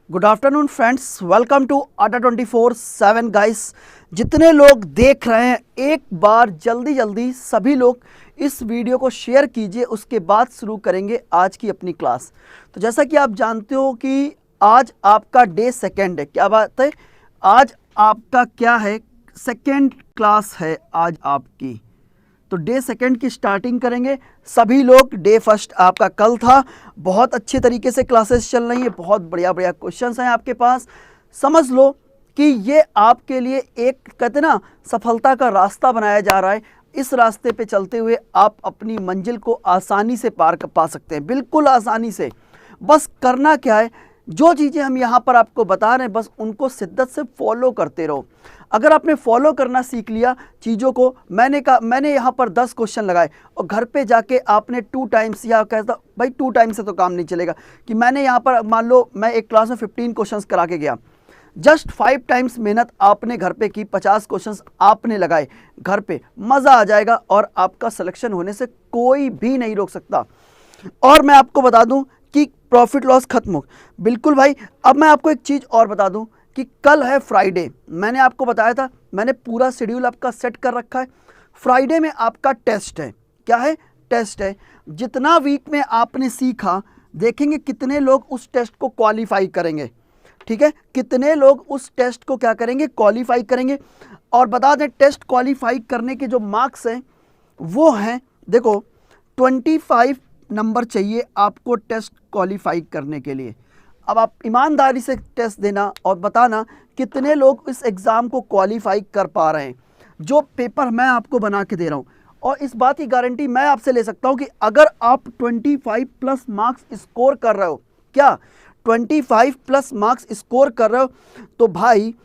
Good afternoon friends, welcome to Adda 24/7 guys. जितने लोग देख रहे हैं एक बार जल्दी सभी लोग इस वीडियो को शेयर कीजिए, उसके बाद शुरू करेंगे आज की अपनी क्लास। तो जैसा कि आप जानते हो कि आज आपका डे सेकंड है। क्या बात है, आज आपका क्या है, सेकंड क्लास है आज आपकी। तो डे सेकंड की स्टार्टिंग करेंगे सभी लोग। डे फर्स्ट आपका कल था, बहुत अच्छे तरीके से क्लासेस चल रही हैं, बहुत बढ़िया क्वेश्चंस हैं आपके पास। समझ लो कि ये आपके लिए एक कहते ना सफलता का रास्ता बनाया जा रहा है। इस रास्ते पे चलते हुए आप अपनी मंजिल को आसानी से पार कर पा सकते हैं, बिल्कुल आसानी से। बस करना क्या है, जो चीज़ें हम यहाँ पर आपको बता रहे हैं बस उनको शिद्दत से फॉलो करते रहो। अगर आपने फॉलो करना सीख लिया चीज़ों को, मैंने यहाँ पर 10 क्वेश्चन लगाए और घर पे जाके आपने 2 टाइम्स, या कहता भाई 2 टाइम्स से तो काम नहीं चलेगा कि मैंने यहाँ पर मान लो मैं एक क्लास में 15 क्वेश्चंस करा के गया, जस्ट 5 टाइम्स मेहनत आपने घर पे की, 50 क्वेश्चंस आपने लगाए घर पे, मज़ा आ जाएगा और आपका सिलेक्शन होने से कोई भी नहीं रोक सकता। और मैं आपको बता दूं कि प्रॉफिट लॉस खत्म हो, बिल्कुल भाई। अब मैं आपको एक चीज़ और बता दूं कि कल है फ्राइडे, मैंने आपको बताया था, मैंने पूरा शेड्यूल आपका सेट कर रखा है। फ्राइडे में आपका टेस्ट है। क्या है? टेस्ट है। जितना वीक में आपने सीखा, देखेंगे कितने लोग उस टेस्ट को क्वालिफाई करेंगे। ठीक है, कितने लोग उस टेस्ट को क्या करेंगे, क्वालिफाई करेंगे। और बता दें टेस्ट क्वालिफाई करने के जो मार्क्स हैं वो हैं, देखो 25 नंबर चाहिए आपको टेस्ट क्वालिफाई करने के लिए। अब आप ईमानदारी से टेस्ट देना और बताना कितने लोग इस एग्ज़ाम को क्वालिफाई कर पा रहे हैं। जो पेपर मैं आपको बना के दे रहा हूँ, और इस बात की गारंटी मैं आपसे ले सकता हूँ कि अगर आप 25 प्लस मार्क्स स्कोर कर रहे हो, क्या 25 प्लस मार्क्स स्कोर कर रहे हो, तो भाई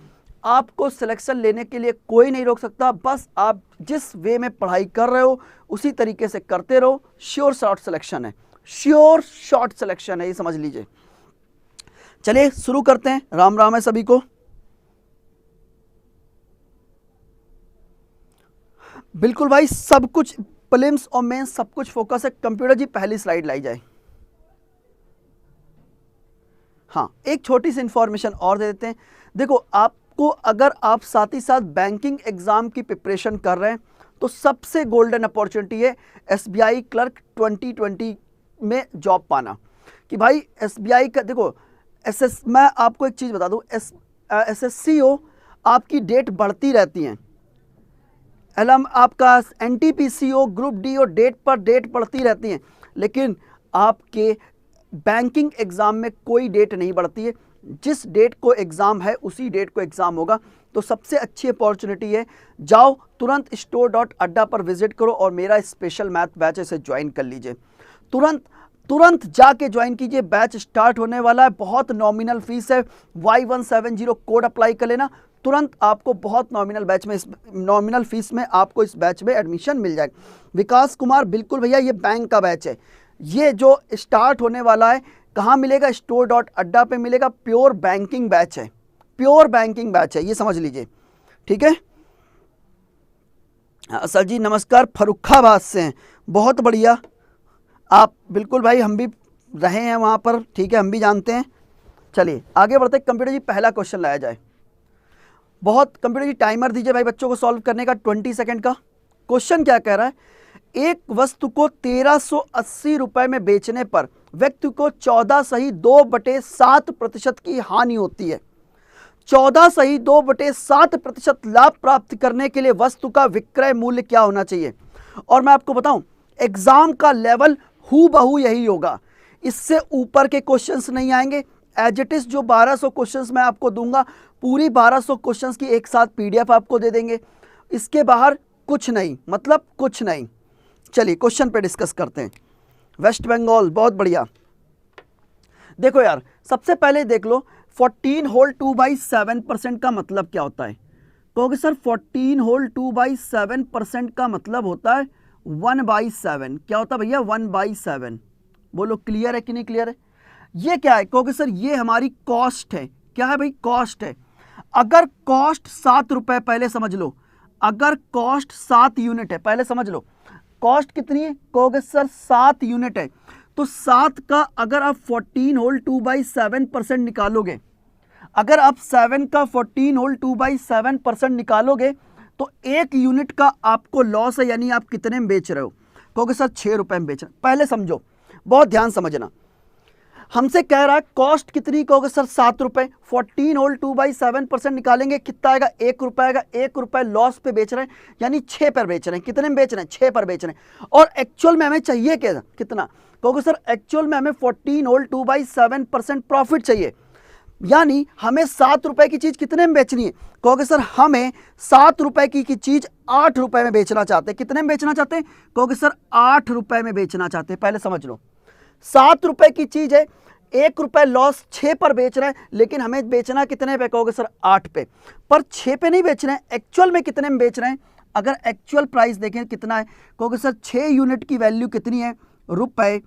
आपको सिलेक्शन लेने के लिए कोई नहीं रोक सकता। बस आप जिस वे में पढ़ाई कर रहे हो उसी तरीके से करते रहो। श्योर शॉर्ट सिलेक्शन है, श्योर शॉर्ट सिलेक्शन है, ये समझ लीजिए। चलिए शुरू करते हैं। राम राम है सभी को। बिल्कुल भाई, सब कुछ प्रीलिम्स और मेंस सब कुछ फोकस है। कंप्यूटर जी पहली स्लाइड लाई जाए। हाँ, एक छोटी सी इंफॉर्मेशन और दे देते हैं। देखो आपको, अगर आप साथ ही साथ बैंकिंग एग्जाम की प्रिपरेशन कर रहे हैं तो सबसे गोल्डन अपॉर्चुनिटी है एसबीआई क्लर्क 2020 में जॉब पाना। कि भाई एसबीआई का देखो मैं आपको एक चीज़ बता दूं, एसएससीओ आपकी डेट बढ़ती रहती हैं। आपका एनटीपीसीओ, ग्रुप डी और डेट पर डेट बढ़ती रहती हैं, लेकिन आपके बैंकिंग एग्ज़ाम में कोई डेट नहीं बढ़ती है। जिस डेट को एग्ज़ाम है उसी डेट को एग्ज़ाम होगा। तो सबसे अच्छी अपॉर्चुनिटी है, जाओ तुरंत store.adda पर विजिट करो और मेरा स्पेशल मैथ बैच इसे ज्वाइन कर लीजिए। तुरंत जाके ज्वाइन कीजिए, बैच स्टार्ट होने वाला है। बहुत नॉमिनल फीस है, Y170 कोड अप्लाई कर लेना, तुरंत आपको बहुत नॉमिनल फीस में आपको इस बैच में एडमिशन मिल जाएगा। विकास कुमार, बिल्कुल भैया, ये बैंक का बैच है, ये जो स्टार्ट होने वाला है। कहाँ मिलेगा? store.adda पे मिलेगा। प्योर बैंकिंग बैच है, प्योर बैंकिंग बैच है, ये समझ लीजिए। ठीक है सर जी, नमस्कार, फर्रुखाबाद से हैं, बहुत बढ़िया। आप बिल्कुल भाई, हम भी रहे हैं वहाँ पर, ठीक है, हम भी जानते हैं। चलिए आगे बढ़ते। कंप्यूटर जी पहला क्वेश्चन लाया जाए। बहुत कंप्यूटर जी टाइमर दीजिए भाई बच्चों को सॉल्व करने का, 20 सेकंड का। क्वेश्चन क्या कह रहा है, एक वस्तु को 1380 रुपए में बेचने पर व्यक्ति को 14.2/7% की हानि होती है। 14.2/7% लाभ प्राप्त करने के लिए वस्तु का विक्रय मूल्य क्या होना चाहिए? और मैं आपको बताऊं, एग्जाम का लेवल हूबहू यही होगा, इससे ऊपर के क्वेश्चंस नहीं आएंगे। एज इट इज जो 1200 क्वेश्चंस मैं आपको दूंगा, पूरी 1200 क्वेश्चंस की एक साथ पीडीएफ आपको दे देंगे। इसके बाहर कुछ नहीं, मतलब कुछ नहीं। चलिए क्वेश्चन पे डिस्कस करते हैं। वेस्ट बंगाल, बहुत बढ़िया। देखो यार, सबसे पहले देख लो 14 होल 2/7% का मतलब क्या होता है? कहोगे सर 14 होल 2/7% का मतलब होता है 1/7। क्या होता है भैया? 1/7। बोलो क्लियर है कि नहीं क्लियर है? ये क्या है? कहोगे सर ये हमारी कॉस्ट है। क्या है भाई? कॉस्ट है। अगर कॉस्ट 7 रुपए, पहले समझ लो, अगर कॉस्ट 7 यूनिट है, पहले समझ लो कॉस्ट कितनी है। कहोगे सर 7 यूनिट है, तो 7 का अगर आप 14 होल 2/7% निकालोगे, अगर आप 7 का 14 होल 2/7% निकालोगे तो 1 यूनिट का आपको लॉस है, यानी आप कितने में बेच रहे हो? कहोगे सर 6 रुपए में बेच रहे। पहले समझो, बहुत ध्यान समझना, हमसे कह रहा है कॉस्ट कितनी, कहोगे सर 7 रुपए। 14 होल 2/7% निकालेंगे, कितना आएगा? 1 रुपए आएगा। 1 रुपए लॉस पे बेच रहे हैं, यानी 6 पर बेच रहे हैं। कितने में बेच रहे हैं? 6 पर बेच रहे हैं। और एक्चुअल में हमें चाहिए क्या, कितना? कहोगे सर एक्चुअल में हमें 14 होल 2/7% प्रॉफिट चाहिए, यानी हमें 7 रुपए की चीज कितने में बेचनी है? कहोगे सर हमें 7 रुपए की चीज 8 रुपए में बेचना चाहते हैं। कितने में बेचना चाहते हैं? कहोगे सर 8 रुपए में बेचना चाहते हैं। पहले समझ लो, 7 रुपए की चीज है, 1 रुपए लॉस, 6 पर बेच रहे हैं, लेकिन हमें बेचना कितने पे? कहोगे सर 8 पे। पर 6 पे नहीं बेच रहे हैं, एक्चुअल में कितने में बेच रहे हैं? अगर एक्चुअल प्राइस देखें कितना है, कहोगे सर 6 यूनिट की वैल्यू कितनी है? रुपए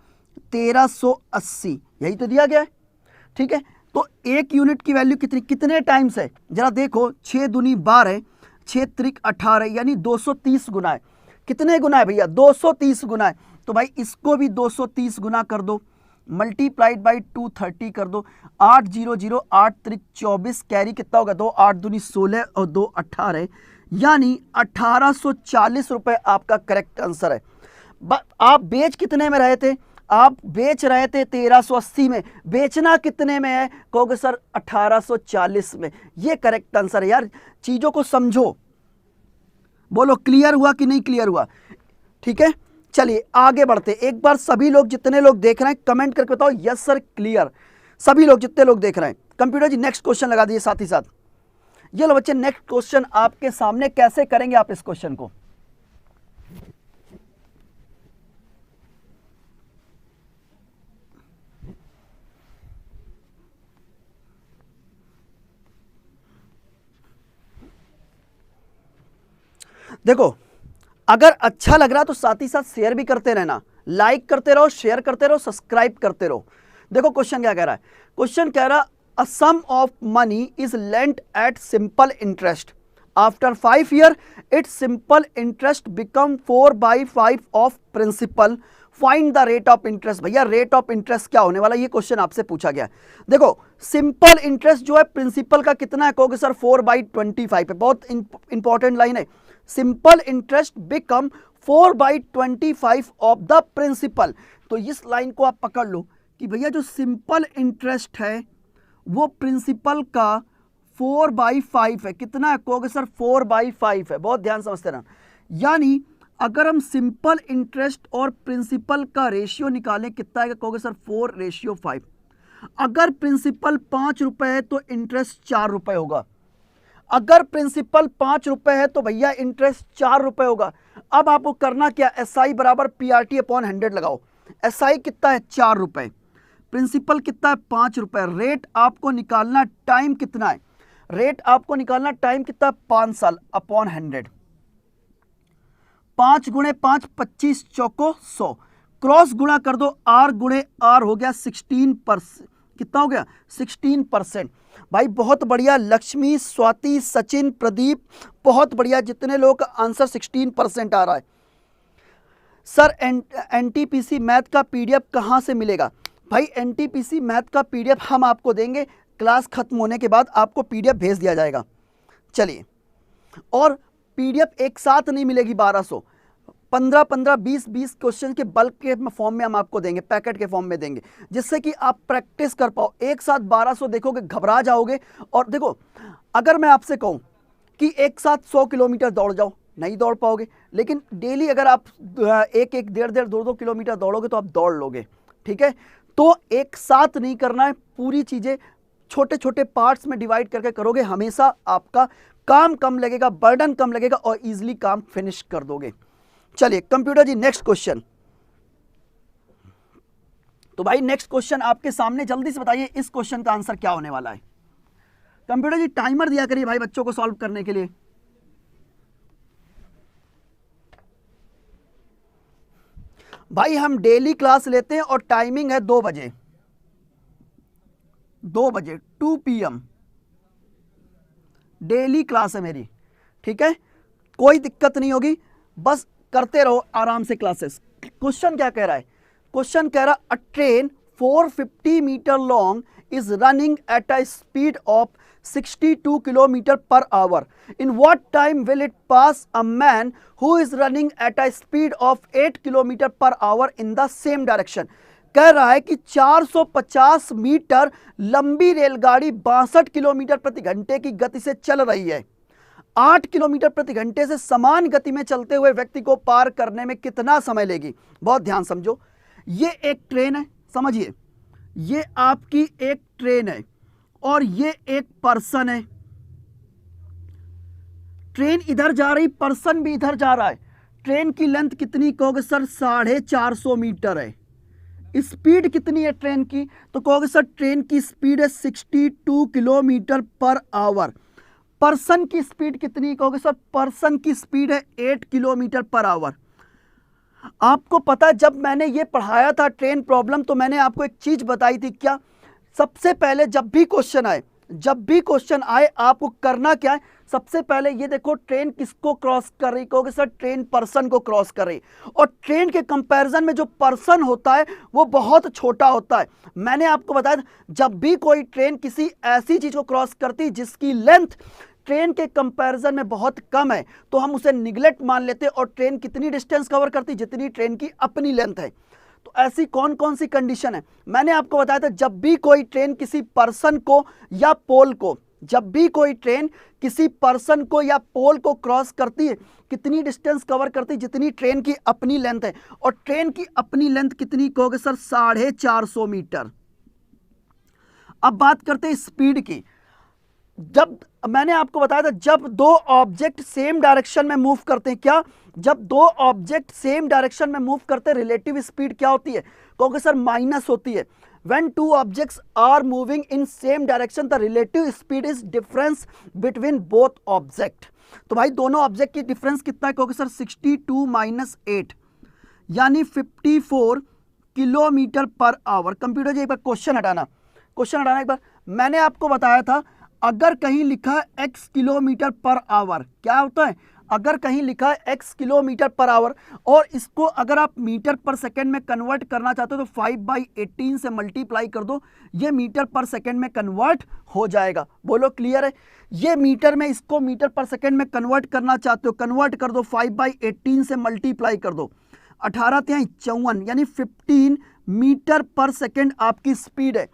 1380, यही तो दिया गया है। ठीक है, तो 1 यूनिट की वैल्यू कितनी, कितने टाइम्स है? जरा देखो, 6 दूनी 12, 6 त्रिक 18, यानी 230 गुना है। कितने गुना है भैया? 230 गुना है। तो भाई इसको भी 230 गुना कर दो, मल्टीप्लाइड बाई 230 कर दो। 8 0 0 8 त्रिक 24, कैरी कितना होगा? 2 8 दूनी 16 और 2 18, यानी 1840 रुपए आपका करेक्ट आंसर है। आप बेच कितने में रहे थे? आप बेच रहे थे 1380 में, बेचना कितने में है? कहोगे सर 1840 में। ये करेक्ट आंसर है यार, चीजों को समझो। बोलो क्लियर हुआ कि नहीं क्लियर हुआ? ठीक है, चलिए आगे बढ़ते। एक बार सभी लोग, जितने लोग देख रहे हैं, कमेंट करके बताओ यस सर क्लियर। सभी लोग जितने लोग देख रहे हैं, कंप्यूटर जी नेक्स्ट क्वेश्चन लगा दीजिए साथ ही साथ। ये लो बच्चे, नेक्स्ट क्वेश्चन आपके सामने। कैसे करेंगे आप इस क्वेश्चन को? देखो, अगर अच्छा लग रहा तो साथ ही साथ शेयर भी करते रहना, लाइक करते रहो, शेयर करते रहो, सब्सक्राइब करते रहो। देखो क्वेश्चन क्या कह रहा है? क्वेश्चन कह रहा a sum of money is lent at simple interest, after 5 year it's simple interest become 4/5 of principal, find the rate of interest. भैया रेट ऑफ इंटरेस्ट क्या होने वाला, ये क्वेश्चन आपसे पूछा गया है। देखो सिंपल इंटरेस्ट जो है प्रिंसिपल का कितना है? कहोगे सर 4/25 है। बहुत इंपॉर्टेंट लाइन है, simple interest become 4/25 of the principal. तो इस लाइन को आप पकड़ लो कि भैया जो सिंपल इंटरेस्ट है वो प्रिंसिपल का 4/5 है। कितना है? कहोगे सर 4/5 है। बहुत ध्यान समझते रहना, यानी अगर हम सिंपल इंटरेस्ट और प्रिंसिपल का रेशियो निकालें कितना आएगा? कहोगे सर 4:5। अगर प्रिंसिपल 5 रुपए है तो इंटरेस्ट 4 रुपए होगा। अगर प्रिंसिपल 5 रुपए है तो भैया इंटरेस्ट 4 रुपए होगा। अब आपको करना क्या? SI बराबर PRT अपॉन 100 लगाओ। SI कितना है? 4 रुपए, प्रिंसिपल कितना है? 5 रुपए। रेट आपको निकालना, टाइम कितना है? रेट आपको निकालना, टाइम कितना है? 5 साल अपॉन 100। 5 गुणे 5 25 चौको 100, क्रॉस गुणा कर दो, R गुणे R हो गया 16%। कितना हो गया? 16%। भाई बहुत बढ़िया, लक्ष्मी, स्वाति, सचिन, प्रदीप, बहुत बढ़िया। जितने लोग का आंसर 16% आ रहा है। सर NTPC मैथ का PDF कहाँ से मिलेगा? भाई NTPC मैथ का PDF हम आपको देंगे, क्लास खत्म होने के बाद आपको PDF भेज दिया जाएगा। चलिए, और PDF एक साथ नहीं मिलेगी, 1200, 15-15, 20-20 क्वेश्चन के बल्क के फॉर्म में हम आपको देंगे, पैकेट के फॉर्म में देंगे, जिससे कि आप प्रैक्टिस कर पाओ। एक साथ 1200 देखोगे घबरा जाओगे। और देखो, अगर मैं आपसे कहूं कि एक साथ 100 किलोमीटर दौड़ जाओ, नहीं दौड़ पाओगे, लेकिन डेली अगर आप 1-1, 1.5-1.5, 2-2 किलोमीटर दौड़ोगे तो आप दौड़ लोगे। ठीक है, तो एक साथ नहीं करना है, पूरी चीजें छोटे छोटे पार्ट्स में डिवाइड करके करोगे, हमेशा आपका काम कम लगेगा, बर्डन कम लगेगा और इजीली काम फिनिश कर दोगे। चलिए कंप्यूटर जी नेक्स्ट क्वेश्चन। तो भाई नेक्स्ट क्वेश्चन आपके सामने, जल्दी से बताइए इस क्वेश्चन का आंसर क्या होने वाला है। कंप्यूटर जी टाइमर दिया करिए भाई बच्चों को सॉल्व करने के लिए। भाई हम डेली क्लास लेते हैं और टाइमिंग है 2 बजे, 2 बजे 2 PM डेली क्लास है मेरी। ठीक है, कोई दिक्कत नहीं होगी, बस करते रहो आराम से क्लासेस। क्वेश्चन क्या कह रहा है? क्वेश्चन कह रहा अ train 450 meter long is running at a speed of 62 kilometer per hour. In what time will it pass a man who is running at a speed of 8 kilometer per hour in the same direction? कह रहा है कि 450 metre लंबी रेलगाड़ी 62 kilometre प्रति घंटे की गति से चल रही है। 8 किलोमीटर प्रति घंटे से समान गति में चलते हुए व्यक्ति को पार करने में कितना समय लेगी? बहुत ध्यान समझो, ये एक ट्रेन है, समझिए, ये आपकी एक ट्रेन है और ये एक पर्सन है। ट्रेन इधर जा रही, पर्सन भी इधर जा रहा है। ट्रेन की लेंथ कितनी कहोगे सर? 450 मीटर है। स्पीड कितनी है ट्रेन की? तो कहोगे सर ट्रेन की स्पीड है 62 किलोमीटर पर आवर। पर्सन की स्पीड कितनी कहोगे सर? पर्सन की स्पीड है 8 किलोमीटर पर आवर। आपको पता है जब मैंने ये पढ़ाया था ट्रेन प्रॉब्लम, तो मैंने आपको एक चीज बताई थी, क्या? सबसे पहले जब भी क्वेश्चन आए आपको करना क्या है? सबसे पहले ये देखो ट्रेन किसको क्रॉस कर रही, कहोगे सर ट्रेन पर्सन को क्रॉस कर रही। और ट्रेन के कंपैरिजन में जो पर्सन होता है वो बहुत छोटा होता है। मैंने आपको बताया था जब भी कोई ट्रेन किसी ऐसी चीज को क्रॉस करती जिसकी लेंथ ट्रेन के कंपैरिजन में बहुत कम है तो हम उसे निगलेक्ट मान लेते, और ट्रेन कितनी डिस्टेंस कवर करती? जितनी ट्रेन की अपनी लेंथ है। तो ऐसी कौन कौन सी कंडीशन है? मैंने आपको बताया था जब भी कोई ट्रेन किसी पर्सन को या पोल को, जब भी कोई ट्रेन किसी पर्सन को या पोल को क्रॉस करती है कितनी डिस्टेंस कवर करती है? जितनी ट्रेन की अपनी लेंथ है। और ट्रेन की अपनी लेंथ कितनी कहोगे सर? 450 मीटर। अब बात करते हैं स्पीड की। जब मैंने आपको बताया था जब दो ऑब्जेक्ट सेम डायरेक्शन में मूव करते हैं, क्या? जब दो ऑब्जेक्ट सेम डायरेक्शन में मूव करते हैं रिलेटिव स्पीड क्या होती है? कहोगे सर माइनस होती है। When two objects are moving in same direction, the relative speed is difference between both object. तो भाई दोनों ऑब्जेक्ट की डिफरेंस कितना है? कहोगे सर 62 माइनस 8 यानी 54 किलोमीटर पर आवर। कंप्यूटर जी एक बार क्वेश्चन हटाना एक बार। मैंने आपको बताया था अगर कहीं लिखा है x किलोमीटर पर आवर, क्या होता है? अगर कहीं लिखा है x किलोमीटर पर आवर और इसको अगर आप मीटर पर सेकंड में कन्वर्ट करना चाहते हो तो 5/18 से मल्टीप्लाई कर दो, ये मीटर पर सेकंड में कन्वर्ट हो जाएगा। बोलो क्लियर है? ये मीटर में, इसको मीटर पर सेकंड में कन्वर्ट करना चाहते हो, कन्वर्ट कर दो, 5/18 से मल्टीप्लाई कर दो, 18 54 यानी 15 मीटर पर सेकंड आपकी स्पीड है।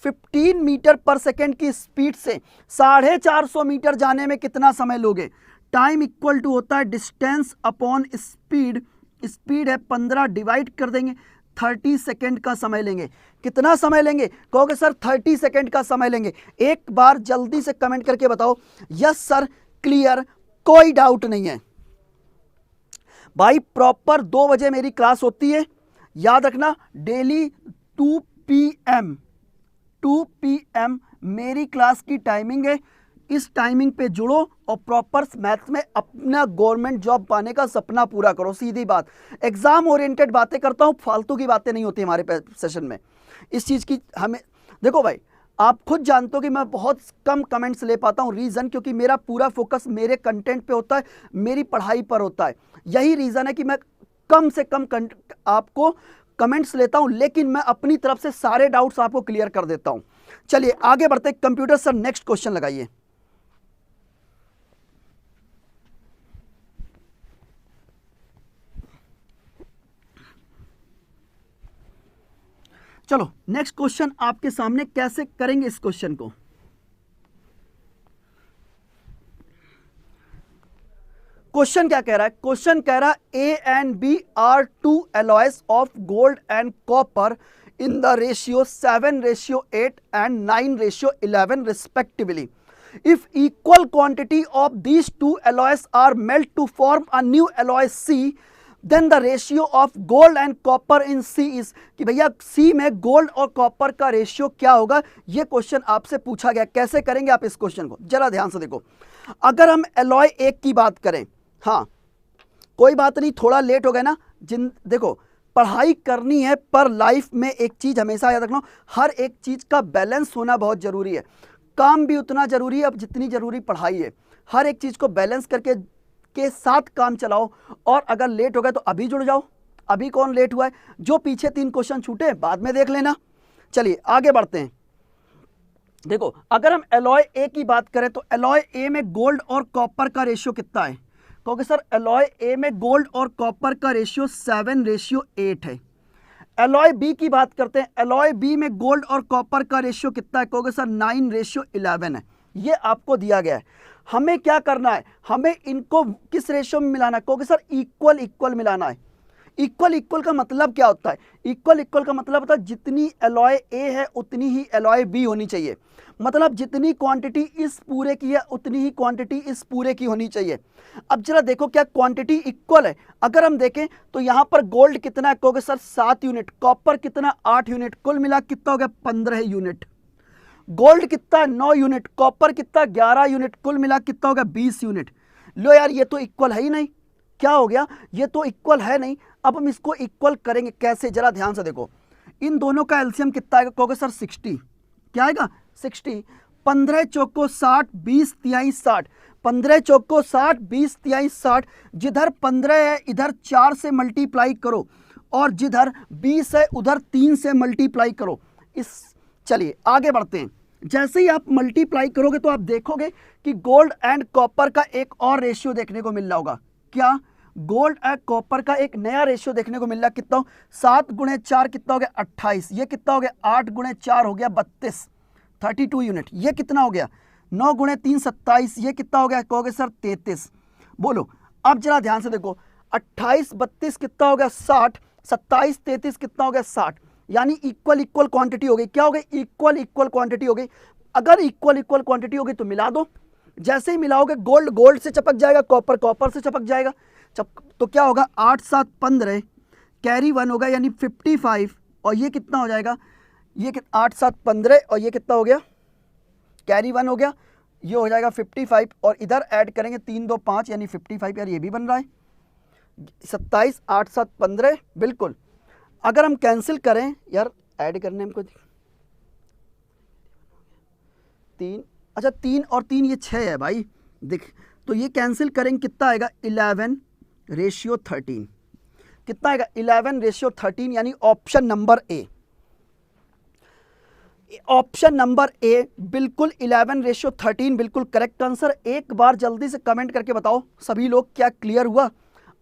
15 मीटर पर सेकंड की स्पीड से 450 मीटर जाने में कितना समय लोगे? टाइम इक्वल टू होता है डिस्टेंस अपॉन स्पीड। स्पीड है 15, डिवाइड कर देंगे, 30 सेकंड का समय लेंगे। कितना समय लेंगे? कहोगे सर 30 सेकंड का समय लेंगे। एक बार जल्दी से कमेंट करके बताओ यस सर, क्लियर, कोई डाउट नहीं है। भाई प्रॉपर 2 बजे मेरी क्लास होती है, याद रखना, डेली 2 PM मेरी क्लास की टाइमिंग है। इस टाइमिंग पे जुड़ो और प्रॉपर मैथ्स में अपना गवर्नमेंट जॉब पाने का सपना पूरा करो। सीधी बात, एग्जाम ओरिएंटेड बातें करता हूँ, फालतू की बातें नहीं होती हमारे सेशन में। इस चीज़ की हमें देखो भाई, आप खुद जानते हो कि मैं बहुत कम कमेंट्स ले पाता हूँ। रीज़न क्योंकि मेरा पूरा फोकस मेरे कंटेंट पे होता है, मेरी पढ़ाई पर होता है। यही रीज़न है कि मैं कम से कम आपको कमेंट्स लेता हूं, लेकिन मैं अपनी तरफ से सारे डाउट्स आपको क्लियर कर देता हूं। चलिए आगे बढ़ते हैं। कंप्यूटर सर नेक्स्ट क्वेश्चन लगाइए। चलो नेक्स्ट क्वेश्चन आपके सामने, कैसे करेंगे इस क्वेश्चन को? क्वेश्चन क्या कह रहा है? क्वेश्चन कह रहा है A and B are two alloys of gold and copper in the ratio 7:8 and 9:11 respectively. If equal quantity of these two alloys are melt to form a new alloy C, then the ratio of gold and copper in C is, कि भैया C में gold और copper का ratio क्या होगा? ये question आपसे पूछा गया। कैसे करेंगे आप इस क्वेश्चन को? जरा ध्यान से देखो। अगर हम एलॉय 1 की बात करें, हाँ कोई बात नहीं, थोड़ा लेट हो गया ना, देखो पढ़ाई करनी है पर लाइफ में एक चीज हमेशा याद रखना, हर एक चीज का बैलेंस होना बहुत जरूरी है। काम भी उतना जरूरी है अब जितनी जरूरी पढ़ाई है। हर एक चीज को बैलेंस करके के साथ काम चलाओ। और अगर लेट हो गया तो अभी जुड़ जाओ। अभी कौन लेट हुआ है? जो पीछे 3 क्वेश्चन छूटे बाद में देख लेना। चलिए आगे बढ़ते हैं। देखो अगर हम एलॉय ए की बात करें तो एलॉय ए में गोल्ड और कॉपर का रेशियो कितना है? क्योंकि सर एलॉय ए में गोल्ड और कॉपर का रेशियो 7:8 है। एलॉय बी की बात करते हैं, एलॉय बी में गोल्ड और कॉपर का रेशियो कितना है? क्योंकि सर 9:11 है। ये आपको दिया गया है। हमें क्या करना है? हमें इनको किस रेशियो में मिलाना है? क्योंकि सर इक्वल इक्वल मिलाना है। इक्वल इक्वल का मतलब क्या होता है? इक्वल इक्वल का मतलब होता है जितनी एलॉय ए है उतनी ही एलॉय बी होनी चाहिए। मतलब जितनी क्वांटिटी इस पूरे की है उतनी ही क्वांटिटी इस पूरे की होनी चाहिए। अब जरा देखो क्या क्वांटिटी इक्वल है? अगर हम देखें तो यहां पर गोल्ड कितना है? कहोगे सर 7 यूनिट, कॉपर कितना 8 यूनिट, कुल मिला कितना हो गया 15 यूनिट। गोल्ड कितना 9 यूनिट, कॉपर कितना 11 यूनिट, कुल मिला कितना हो गया 20 यूनिट। लो यार ये तो इक्वल है ही नहीं। क्या हो गया? ये तो इक्वल है नहीं। अब हम इसको इक्वल करेंगे कैसे? जरा ध्यान से देखो, इन दोनों का एलसीएम कितना आएगा? कहोगे सर 60। क्या आएगा? 60। 15 चौको 60, 20 तिहाई 60। 15 चौको 60, 20 तिहाई 60। जिधर 15 है इधर 4 से मल्टीप्लाई करो और जिधर 20 है उधर 3 से मल्टीप्लाई करो। चलिए आगे बढ़ते हैं। जैसे ही आप मल्टीप्लाई करोगे तो आप देखोगे कि गोल्ड एंड कॉपर का एक और रेशियो देखने को मिल रहा होगा। क्या? गोल्ड एंड कॉपर का एक नया रेशियो देखने को मिल रहा। कितना? 7 × 4 कितना हो गया? 28। ये कितना हो गया? 8 × 4 हो गया 32, 32 यूनिट। ये कितना हो गया? 9 × 3 27। ये कितना हो गया? कहोगे सर 33। बोलो अब जरा ध्यान से देखो, 28 32 कितना हो गया? 60। 27 33 कितना हो गया? 60। यानी इक्वल इक्वल क्वांटिटी हो गई। क्या हो गई? इक्वल इक्वल क्वांटिटी हो गई। अगर इक्वल इक्वल क्वांटिटी हो गई तो मिला दो। जैसे ही मिलाओगे गोल्ड गोल्ड से चिपक जाएगा, कॉपर कॉपर से चिपक जाएगा। तो क्या होगा? 8 7 15 कैरी 1 होगा यानी 55। और ये कितना हो जाएगा? ये 8 7 15 और ये कितना हो गया? कैरी 1 हो गया, ये हो जाएगा 55। और इधर ऐड करेंगे 3 2 5 यानी 55। यार ये भी बन रहा है 27 8 7 15 बिल्कुल। अगर हम कैंसिल करें यार, ऐड करने हमको 3, अच्छा 3 और 3 ये 6 है भाई देख। तो ये कैंसिल करेंगे कितना आएगा? 11:13। कितना आएगा? 11:13 यानी option number A. Option number A बिल्कुल 11:13 बिल्कुल करेक्ट आंसर। एक बार जल्दी से कमेंट करके बताओ सभी लोग क्या क्लियर हुआ?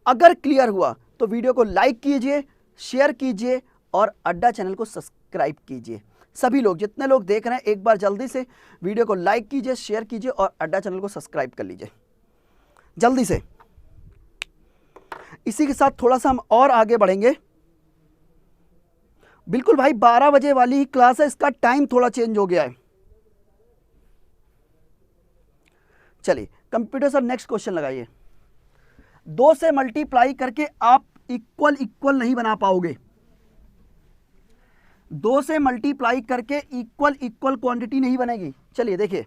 अगर क्लियर हुआ तो वीडियो को लाइक कीजिए, शेयर कीजिए और अड्डा चैनल को सब्सक्राइब कीजिए। सभी लोग जितने लोग देख रहे हैं एक बार जल्दी से वीडियो को लाइक कीजिए, शेयर कीजिए और अड्डा चैनल को सब्सक्राइब कर लीजिए जल्दी से। इसी के साथ थोड़ा सा हम और आगे बढ़ेंगे। बिल्कुल भाई 12 बजे वाली ही क्लास है, इसका टाइम थोड़ा चेंज हो गया है। चलिए कंप्यूटर सर नेक्स्ट क्वेश्चन लगाइए। 2 से मल्टीप्लाई करके आप इक्वल इक्वल नहीं बना पाओगे। 2 से मल्टीप्लाई करके इक्वल इक्वल क्वांटिटी नहीं बनेगी। चलिए देखिए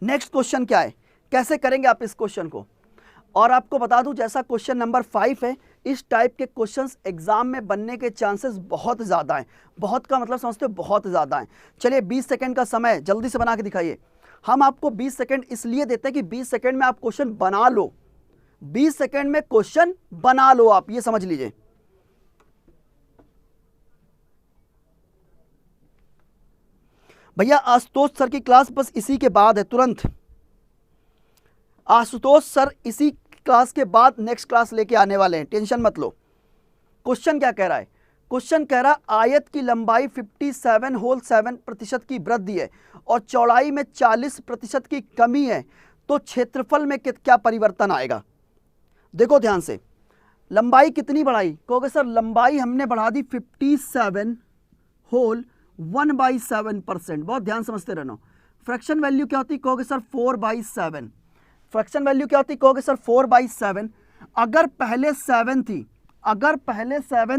नेक्स्ट क्वेश्चन क्या है, कैसे करेंगे आप इस क्वेश्चन को। और आपको बता दूं जैसा क्वेश्चन नंबर 5 है, इस टाइप के क्वेश्चंस एग्जाम में बनने के चांसेस बहुत ज़्यादा हैं। बहुत का मतलब समझते हो, बहुत ज़्यादा हैं। चलिए 20 सेकंड का समय, जल्दी से बना के दिखाइए। हम आपको 20 सेकंड इसलिए देते हैं कि 20 सेकंड में आप क्वेश्चन बना लो। 20 सेकंड में क्वेश्चन बना लो आप, ये समझ लीजिए। भैया आशुतोष सर की क्लास बस इसी के बाद है, तुरंत। आशुतोष सर इसी क्लास के बाद नेक्स्ट क्लास लेके आने वाले हैं, टेंशन मत लो। क्वेश्चन क्या कह रहा है? क्वेश्चन कह रहा आयत की लंबाई 57.7% की वृद्धि है और चौड़ाई में 40% की कमी है, तो क्षेत्रफल में क्या परिवर्तन आएगा? देखो ध्यान से, लंबाई कितनी बढ़ाई? कहोगे सर लंबाई हमने बढ़ा दी 57.1/7%। बहुत ध्यान समझते रहना। फ्रैक्शन वैल्यू क्या होती? कहोगे सर 4/7। फ्रैक्शन वैल्यू क्या होती? कहोगे सर 4/7। अगर पहले 7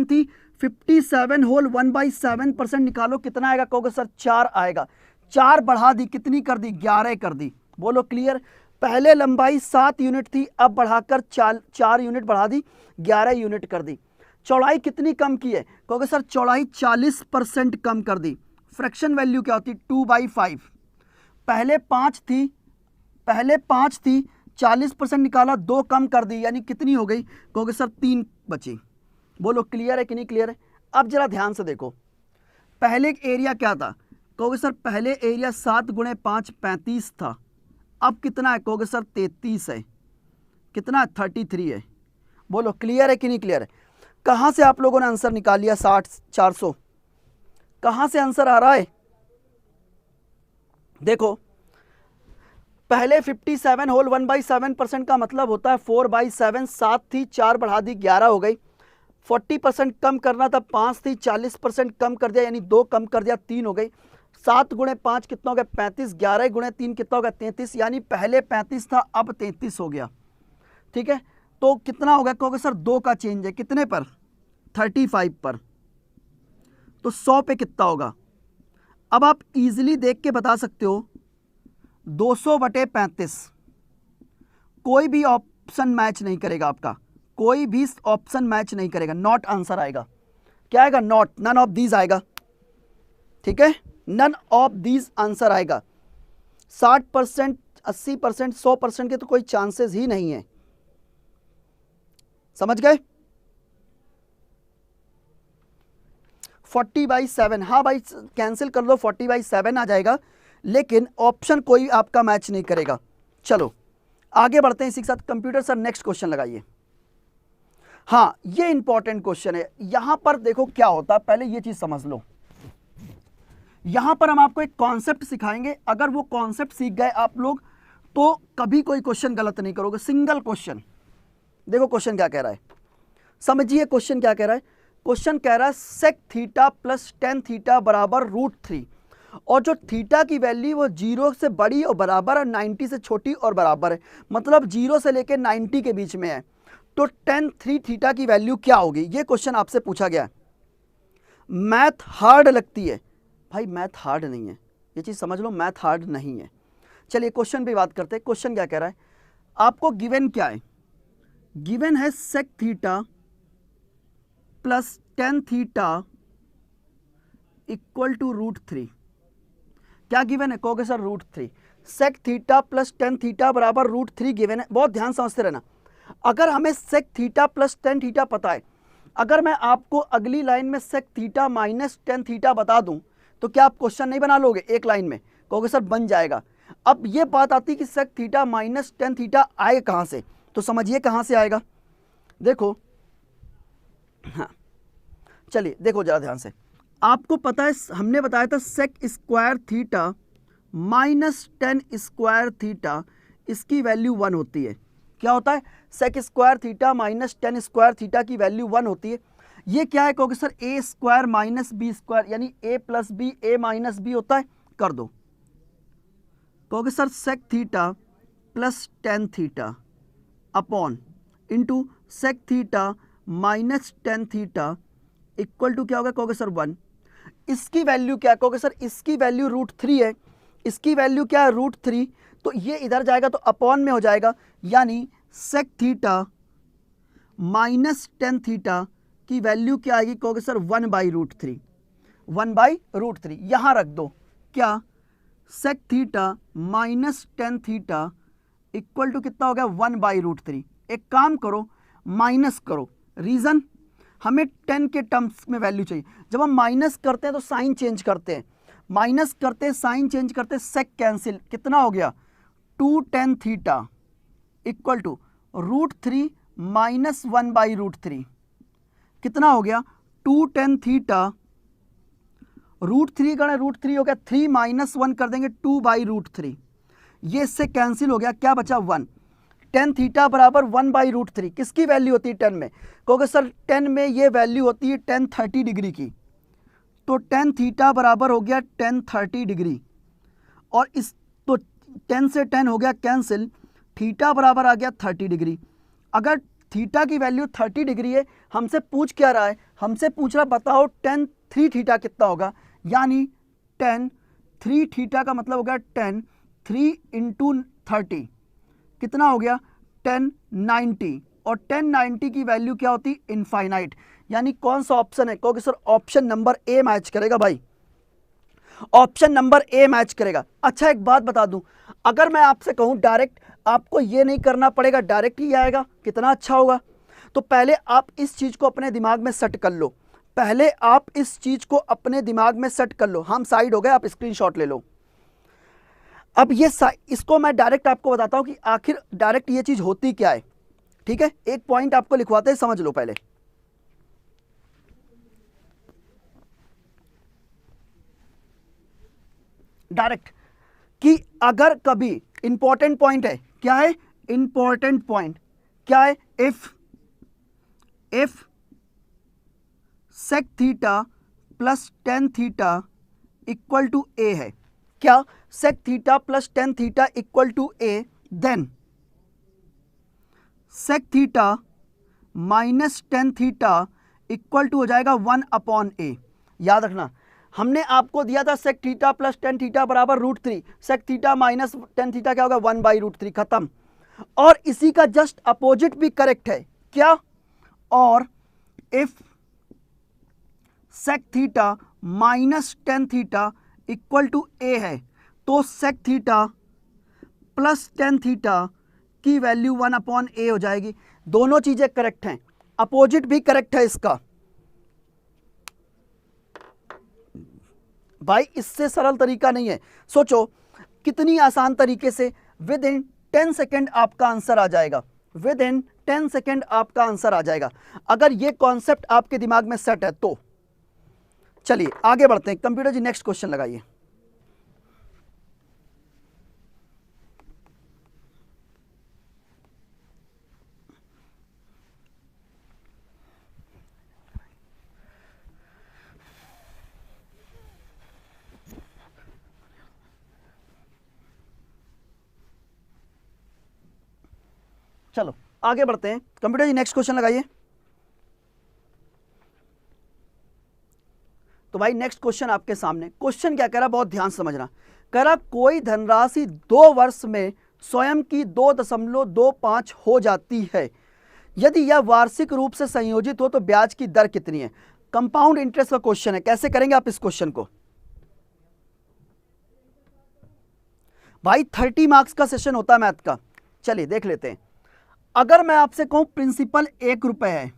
थी, 57 होल 1/7% निकालो, कितना आएगा? कहोगे सर 4 आएगा। 4 बढ़ा दी, कितनी कर दी? 11 कर दी। बोलो क्लियर? पहले लंबाई 7 यूनिट थी, अब बढ़ाकर 4 यूनिट बढ़ा दी, 11 यूनिट कर दी। चौड़ाई कितनी कम की है? कहोगे सर चौड़ाई 40% कम कर दी। फ्रैक्शन वैल्यू क्या होती? 2/5। पहले 5 थी, 40% निकाला, 2 कम कर दी, यानी कितनी हो गई? कहोगे सर 3 बची। बोलो क्लियर है कि नहीं क्लियर है? अब जरा ध्यान से देखो, पहले एरिया क्या था? कहोगे सर पहले एरिया 7 गुणे 5 35 था, अब कितना है? कहोगे सर 33 है। कितना? 33 है। बोलो क्लियर है कि नहीं क्लियर है? कहाँ से आप लोगों ने आंसर निकाल लिया? 60 400 कहाँ से आंसर आ रहा है? देखो पहले 57 होल 1/7% का मतलब होता है 4/7, 7 थी 4 बढ़ा दी 11 हो गई। 40% कम करना था 5 थी 40% कम कर दिया, यानी 2 कम कर दिया 3 हो गई। 7 गुणे 5 कितना हो गया? 35। 11 गुणे 3 कितना हो गया? 33। यानी पहले 35 था अब 33 हो गया। ठीक है, तो कितना होगा? कहोगे सर 2 का चेंज है। कितने पर? 35 पर। तो 100 पे कितना होगा? अब आप इजीली देख के बता सकते हो 200/35। कोई भी ऑप्शन मैच नहीं करेगा आपका, कोई भी ऑप्शन मैच नहीं करेगा, नॉट आंसर आएगा। क्या आएगा? नॉट, नन ऑफ दीज आएगा। ठीक है, नन ऑफ दीज आंसर आएगा। 60%, 80%, 100% के तो कोई चांसेस ही नहीं है। समझ गए? 40/7, हाँ भाई कैंसिल कर लो, 40/7 आ जाएगा, लेकिन ऑप्शन कोई आपका मैच नहीं करेगा। चलो आगे बढ़ते हैं इसी के साथ। कंप्यूटर सर नेक्स्ट क्वेश्चन लगाइए। हाँ ये इंपॉर्टेंट क्वेश्चन है। यहां पर देखो क्या होता है, पहले ये चीज समझ लो। यहां पर हम आपको एक कॉन्सेप्ट सिखाएंगे, अगर वो कॉन्सेप्ट सीख गए आप लोग तो कभी कोई क्वेश्चन गलत नहीं करोगे। Single question. देखो क्वेश्चन क्या कह रहा है, समझिए क्वेश्चन क्या कह रहा है। क्वेश्चन कह रहा है sec theta plus tan theta बराबर √3, और जो थीटा की वैल्यू वो 0 से बड़ी और बराबर है, 90 से छोटी और बराबर है, मतलब 0 से लेकर 90 के बीच में है। तो tan 3 थीटा की वैल्यू क्या होगी? ये क्वेश्चन आपसे पूछा गया है। मैथ हार्ड लगती है भाई, मैथ हार्ड नहीं है, ये चीज़ समझ लो, मैथ हार्ड नहीं है। चलिए क्वेश्चन पे बात करते हैं। क्वेश्चन क्या कह रहा है? आपको गिवन क्या है? गिवन है sec theta plus tan theta equal to √3। क्या गिवन है? कहोगे sir √3। Sec theta plus tan theta बराबर √3 गिवन है। बहुत ध्यान समझते रहना। अगर हमें sec theta plus tan theta पता है, अगर मैं आपको अगली लाइन में sec theta minus tan theta बता दूं तो क्या आप क्वेश्चन नहीं बना लोगे एक लाइन में? कहोगे सर बन जाएगा। अब ये बात आती है कि sec theta minus tan theta आए कहां से, तो समझिए कहां से आएगा। देखो हाँ चलिए देखो जरा ध्यान से। आपको पता है हमने बताया था sec square theta minus tan square theta, इसकी वैल्यू 1 होती है। क्या होता है? Sec square theta minus tan square theta की वैल्यू 1 होती है। ये क्या है? कहोगे sir A square minus B square, यानी A plus B A minus B होता है। कर दो। कहोगे sir sec theta plus tan theta upon into sec theta minus tan theta equal to क्या होगा? कहोगे सर 1। इसकी वैल्यू क्या? कहोगे सर इसकी वैल्यू √3 है। इसकी वैल्यू क्या है? √3। तो ये इधर जाएगा तो अपॉन में हो जाएगा, यानी sec theta minus tan theta की वैल्यू क्या आएगी? कहोगे सर 1/√3। 1/√3 यहां रख दो। क्या? Sec theta minus tan theta equal to कितना हो गया? 1/√3। एक काम करो माइनस करो। रीजन, हमें 10 के टर्म्स में वैल्यू चाहिए। जब हम माइनस करते हैं तो साइन चेंज करते हैं, माइनस करते हैं साइन चेंज करते हैं, सेक कैंसिल। कितना हो गया? 2 tan theta equal to √3 minus 1/√3। कितना हो गया? 2 tan थीटा √3 गणे √3 हो गया 3 माइनस 1 कर देंगे 2/√3। ये इससे कैंसिल हो गया, क्या बचा? 1। tan थीटा बराबर 1/√3। किसकी वैल्यू होती है 10 में? कहोगे सर 10 में ये वैल्यू होती है tan 30 डिग्री की। तो tan थीटा बराबर हो गया tan 30 डिग्री, और इस तो 10 से 10 हो गया कैंसिल, थीटा बराबर आ गया 30 डिग्री। अगर थीटा की वैल्यू 30 डिग्री है, हमसे पूछ क्या रहा है? हमसे पूछ रहा बताओ tan 3 थीटा कितना होगा, यानी tan 3 थीटा का मतलब हो गया tan 3 इंटू 30 कितना हो गया? tan 90, और tan 90 की वैल्यू क्या होती? इनफाइनाइट। यानी कौन सा ऑप्शन है? कहोगे sir option number A match करेगा भाई, ऑप्शन नंबर ए मैच करेगा। अच्छा एक बात बता दूं, अगर मैं आपसे कहूं डायरेक्ट, आपको ये नहीं करना पड़ेगा, डायरेक्ट ही आएगा, कितना अच्छा होगा। तो पहले आप इस चीज को अपने दिमाग में सेट कर लो। पहले आप इस चीज को अपने दिमाग में सेट कर लो। हम साइड हो गए, आप स्क्रीनशॉट ले लो। अब ये इसको मैं डायरेक्ट आपको बताता हूं कि आखिर डायरेक्ट ये चीज होती क्या है। ठीक है, एक पॉइंट आपको लिखवाते हैं, समझ लो पहले। डायरेक्ट कि अगर कभी इंपॉर्टेंट पॉइंट है, क्या है इंपॉर्टेंट पॉइंट, क्या है, if sec theta plus tan theta equal to a है, क्या sec theta plus tan theta equal to a, then sec theta minus tan theta equal to हो जाएगा 1/a। याद रखना, हमने आपको दिया था sec theta plus tan theta बराबर √3, sec theta minus tan theta क्या होगा 1/√3, खत्म। और इसी का जस्ट अपोजिट भी करेक्ट है, क्या, और if sec theta minus tan theta equal to a है तो sec theta plus tan theta की वैल्यू 1/a हो जाएगी। दोनों चीजें करेक्ट हैं, अपोजिट भी करेक्ट है इसका। भाई इससे सरल तरीका नहीं है। सोचो कितनी आसान तरीके से विद इन 10 सेकेंड आपका आंसर आ जाएगा, विद इन 10 सेकेंड आपका आंसर आ जाएगा, अगर ये कॉन्सेप्ट आपके दिमाग में सेट है तो। चलिए आगे बढ़ते हैं। कंप्यूटर जी नेक्स्ट क्वेश्चन लगाइए। चलो आगे बढ़ते हैं। कंप्यूटर जी नेक्स्ट क्वेश्चन लगाइए। तो भाई नेक्स्ट क्वेश्चन आपके सामने। क्वेश्चन क्या कह रहा, बहुत ध्यान से समझना। कह रहा कोई धनराशि 2 वर्ष में स्वयं की 2.25 हो जाती है, यदि यह वार्षिक रूप से संयोजित हो तो ब्याज की दर कितनी है। कंपाउंड इंटरेस्ट का क्वेश्चन है। कैसे करेंगे आप इस क्वेश्चन को? भाई 30 मार्क्स का सेशन होता है मैथ का। चलिए देख लेते हैं। अगर मैं आपसे कहूं प्रिंसिपल 1 रुपए है,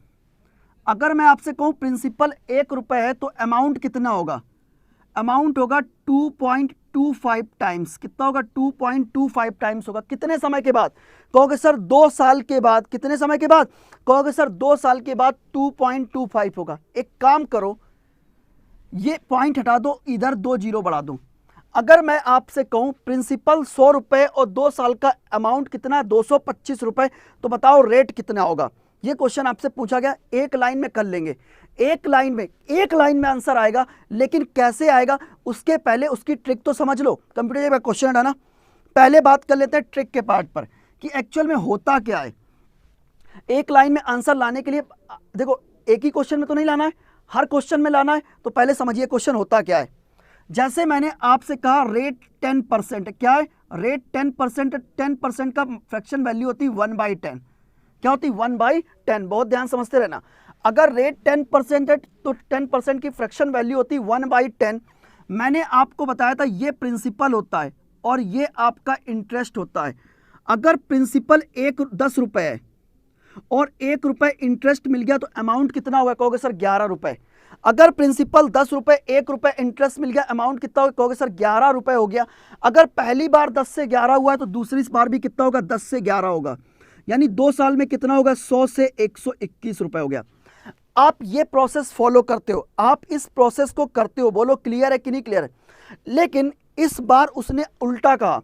अगर मैं आपसे कहूं प्रिंसिपल 1 रुपए है तो अमाउंट कितना होगा? अमाउंट होगा 2.25 टाइम्स। कितना होगा? 2.25 टाइम्स होगा। कितने समय के बाद? कहोगे सर 2 साल के बाद। कितने समय के बाद? कहोगे सर 2 साल के बाद 2.25 होगा। एक काम करो, ये पॉइंट हटा दो, इधर 2 जीरो बढ़ा दो। अगर मैं आपसे कहूं प्रिंसिपल 100 रुपए और 2 साल का अमाउंट कितना? 225 रुपए, तो बताओ रेट कितना होगा? ये क्वेश्चन आपसे पूछा गया, एक लाइन में कर लेंगे। एक लाइन में आंसर आएगा, लेकिन कैसे आएगा उसके पहले उसकी ट्रिक तो समझ लो। कंप्यूटर में क्वेश्चन हटाना, पहले बात कर लेते हैं ट्रिक के पार्ट पर कि एक्चुअल में होता क्या है। एक लाइन में आंसर लाने के लिए देखो, एक ही क्वेश्चन में तो नहीं लाना है, हर क्वेश्चन में लाना है। तो पहले समझिए क्वेश्चन होता क्या है। जैसे मैंने आपसे कहा रेट 10%, क्या है रेट? 10%। 10% का फ्रैक्शन वैल्यू होती है 1/10। क्या होती है? 1/10। बहुत ध्यान समझते रहना। अगर रेट 10% है तो 10% की फ्रैक्शन वैल्यू होती है 1/10। मैंने आपको बताया था ये प्रिंसिपल होता है और ये आपका इंटरेस्ट होता है। अगर प्रिंसिपल 10 रुपए है और 1 रुपए इंटरेस्ट मिल गया तो अमाउंट कितना होगा? कहोगे सर 11 रुपए। अगर प्रिंसिपल 10 रुपए, 1 रुपए इंटरेस्ट मिल गया, अमाउंट कितना होगा? कहोगे सर 11 रुपए हो गया। अगर पहली बार 10 से 11 हुआ है तो दूसरी बार भी कितना होगा? 10 से 11 होगा। यानी 2 साल में कितना होगा? 100 से 121 रुपए हो गया। आप ये प्रोसेस फॉलो करते हो, आप इस प्रोसेस को करते हो, बोलो क्लियर है कि नहीं क्लियर है? लेकिन इस बार उसने उल्टा कहा,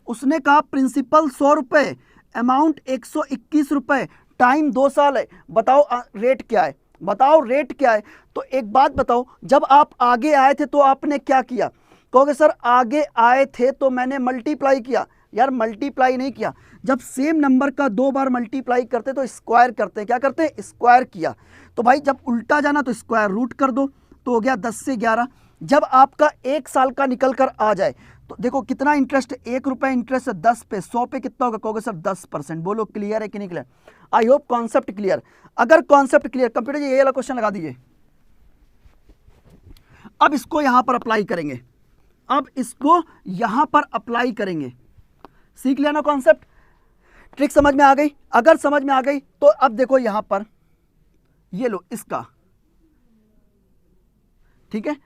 उसने कहा प्रिंसिपल 100 रुपए, अमाउंट 121 रुपए, टाइम 2 साल है। बताओ रेट क्या है? बताओ रेट क्या है? तो एक बात बताओ, जब आप आगे आए थे तो आपने क्या किया? कहोगे सर आगे आए थे तो मैंने मल्टीप्लाई किया। यार मल्टीप्लाई नहीं किया, जब सेम नंबर का 2 बार मल्टीप्लाई करते तो स्क्वायर करते हैं। क्या करते हैं? स्क्वायर किया। तो भाई जब उल्टा जाना तो स्क्वायर रूट कर दो, तो हो गया 10 से 11। जब आपका 1 साल का निकल कर आ जाए तो देखो कितना इंटरेस्ट, 1 रुपए इंटरेस्ट है 10 पे, 100 पे कितना होगा? कहोगे सर 10%। बोलो क्लियर है कि नहीं clear? I hope concept clear. अगर कॉन्सेप्ट क्लियर, कंप्यूटर जी ये वाला क्वेश्चन लगा दीजिए। अब इसको यहां पर अप्लाई करेंगे, अब इसको यहां पर अप्लाई करेंगे। सीख लिया ना कॉन्सेप्ट? ट्रिक समझ में आ गई? अगर समझ में आ गई तो अब देखो यहां पर ये लो, इसका ठीक है,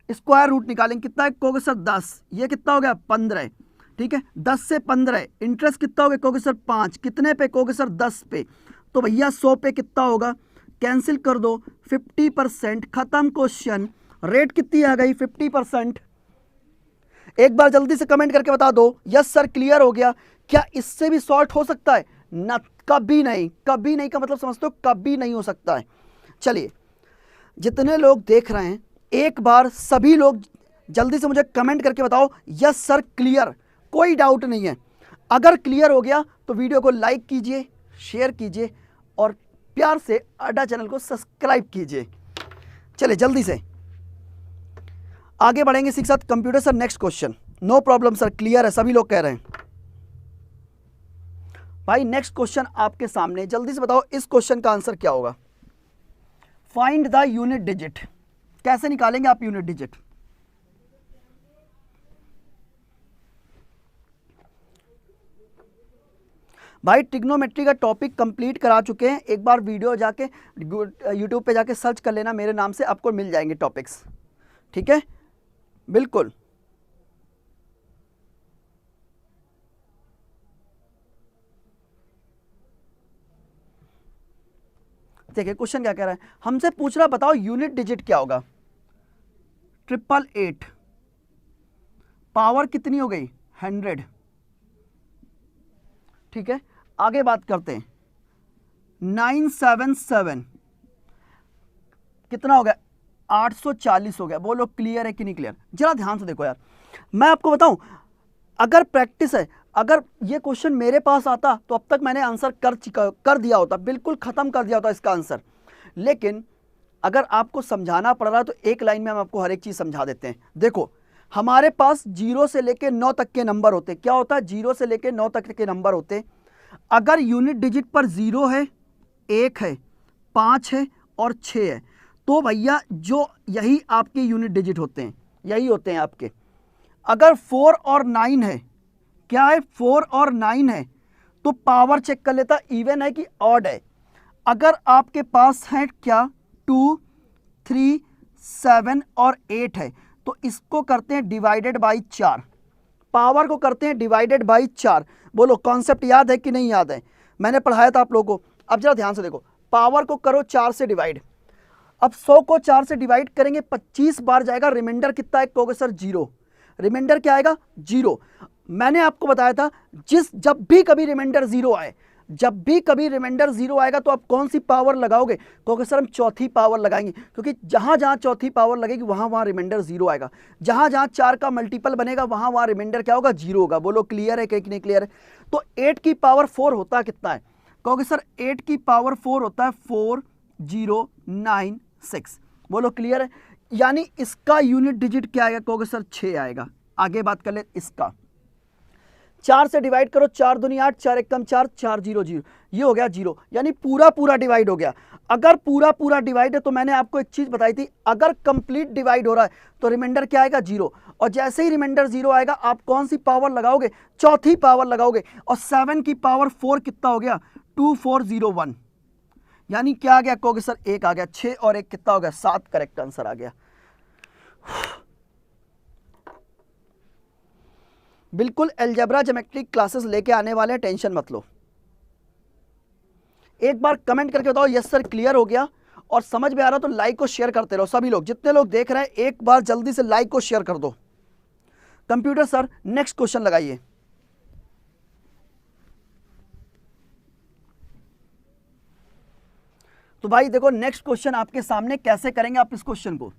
स्क्वायर रूट निकालेंगे, कितना है कहोगे सर 10, ये कितना हो गया 15, ठीक है, 10 से 15, इंटरेस्ट कितना हो गया कहोगे सर 5, कितने पे कहोगे सर 10 पे, तो भैया 100 पे कितना होगा, कैंसिल कर दो, 50%, खत्म क्वेश्चन। रेट कितनी आ गई 50%। एक बार जल्दी से कमेंट करके बता दो यस सर क्लियर हो गया। क्या इससे भी शॉर्ट हो सकता है ना? कभी नहीं, कभी नहीं का मतलब समझते हो, कभी नहीं हो सकता है। चलिए, जितने लोग देख रहे हैं एक बार सभी लोग जल्दी से मुझे कमेंट करके बताओ यस सर क्लियर, कोई डाउट नहीं है। अगर क्लियर हो गया तो वीडियो को लाइक कीजिए, शेयर कीजिए और प्यार से अड्डा चैनल को सब्सक्राइब कीजिए। चलिए जल्दी से आगे बढ़ेंगे इसी के साथ। Computer sir next question, no problem sir clear है, सभी लोग कह रहे हैं। भाई नेक्स्ट क्वेश्चन आपके सामने, जल्दी से बताओ इस क्वेश्चन का आंसर क्या होगा। फाइंड द यूनिट डिजिट, कैसे निकालेंगे आप यूनिट डिजिट? भाई ट्रिग्नोमेट्री का टॉपिक कंप्लीट करा चुके हैं, एक बार वीडियो जाके यूट्यूब पे जाके सर्च कर लेना मेरे नाम से, आपको मिल जाएंगे टॉपिक्स, ठीक है, बिल्कुल। देखिए क्वेश्चन क्या कह रहा है, हमसे पूछ रहा बताओ यूनिट डिजिट क्या होगा। 888, पावर कितनी हो गई 100, ठीक है। आगे बात करते हैं, 977 कितना हो गया 840 हो गया। बोलो क्लियर है कि नहीं क्लियर? जरा ध्यान से देखो यार, मैं आपको बताऊं, अगर प्रैक्टिस है, अगर ये क्वेश्चन मेरे पास आता तो अब तक मैंने आंसर कर दिया होता, बिल्कुल खत्म कर दिया होता इसका आंसर। लेकिन अगर आपको समझाना पड़ रहा है तो एक लाइन में हम आपको हर एक चीज समझा देते हैं। देखो हमारे पास 0 से लेके 9 तक के नंबर होते हैं। क्या होता है? 0 से लेके 9 तक के नंबर होते हैं। अगर यूनिट डिजिट पर 0 है, 1 है, 5 है और 6 है, तो भैया जो यही आपके यूनिट डिजिट होते हैं, यही होते हैं आपके। अगर 4 और 9 है, क्या है 4 और 9 है, तो पावर चेक कर लेता इवन है कि ऑड है। अगर आपके पास है क्या 2, 3, 7 और 8 है, तो इसको करते हैं डिवाइडेड बाई 4, पावर को करते हैं डिवाइडेड बाई 4। बोलो कॉन्सेप्ट याद है कि नहीं याद है? मैंने पढ़ाया था आप लोगों को। अब जरा ध्यान से देखो, पावर को करो 4 से डिवाइड। अब 100 को 4 से डिवाइड करेंगे 25 बार जाएगा, रिमाइंडर कितना है कहोगे सर 0। रिमाइंडर क्या आएगा 0। मैंने आपको बताया था जब भी कभी रिमाइंडर 0 आए, जब भी कभी रिमाइंडर 0 आएगा तो आप कौन सी पावर लगाओगे? कहोगे सर हम चौथी पावर लगाएंगे, क्योंकि जहां जहां चौथी पावर लगेगी वहां वहां रिमाइंडर 0 आएगा। जहां जहां 4 का मल्टीपल बनेगा वहां वहां रिमाइंडर क्या होगा 0 होगा। बोलो क्लियर है कि नहीं क्लियर है? तो 8 की पावर 4 होता है कितना है? कहोगे सर 8 की पावर 4 होता है 4096। बोलो क्लियर है? यानी इसका यूनिट डिजिट क्या आएगा? कहोगे सर 6 आएगा। आगे बात कर ले इसका, 4 से डिवाइड करो, 4 दूनी 8, 4 एक कम 4, 4 0 0, ये हो गया 0, यानी पूरा पूरा डिवाइड हो गया। अगर पूरा पूरा डिवाइड है तो मैंने आपको एक चीज बताई थी, अगर कंप्लीट डिवाइड हो रहा है तो रिमाइंडर क्या आएगा 0, और जैसे ही रिमाइंडर 0 आएगा आप कौन सी पावर लगाओगे? चौथी पावर लगाओगे। और 7 की पावर 4 कितना हो गया? 2401, यानी क्या आ गया? कहोगे सर 1 आ गया। 6 और 1 कितना हो गया? 7, करेक्ट आंसर आ गया। बिल्कुल अलजेब्रा ज्योमेट्री क्लासेस लेके आने वाले हैं, टेंशन मत लो। एक बार कमेंट करके बताओ यस सर क्लियर हो गया, और समझ में आ रहा तो लाइक को शेयर करते रहो। सभी लोग जितने लोग देख रहे हैं एक बार जल्दी से लाइक को शेयर कर दो। कंप्यूटर सर नेक्स्ट क्वेश्चन लगाइए। तो भाई देखो नेक्स्ट क्वेश्चन आपके सामने, कैसे करेंगे आप इस क्वेश्चन को?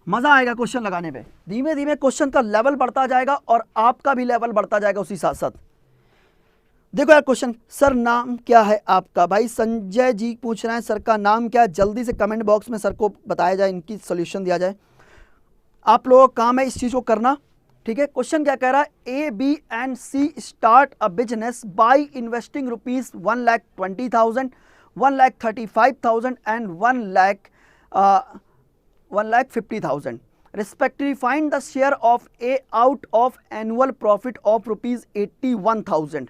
मजा आएगा क्वेश्चन लगाने में। धीमे धीमे क्वेश्चन का लेवल बढ़ता जाएगा और आपका भी लेवल बढ़ता जाएगा उसी साथ साथ। देखो यार क्वेश्चन, सर नाम क्या है आपका? भाई संजय जी पूछ रहे हैं सर का नाम क्या है, जल्दी से कमेंट बॉक्स में सर को बताया जाए, इनकी सोल्यूशन दिया जाए। आप लोगों का काम है इस चीज को करना, ठीक है। क्वेश्चन क्या कह रहा है? A, B and C start a business by investing rupees 1,20,000, 1,35,000 and 1,50,000 respectively. Find the share of A out of annual profit of rupees 81,000।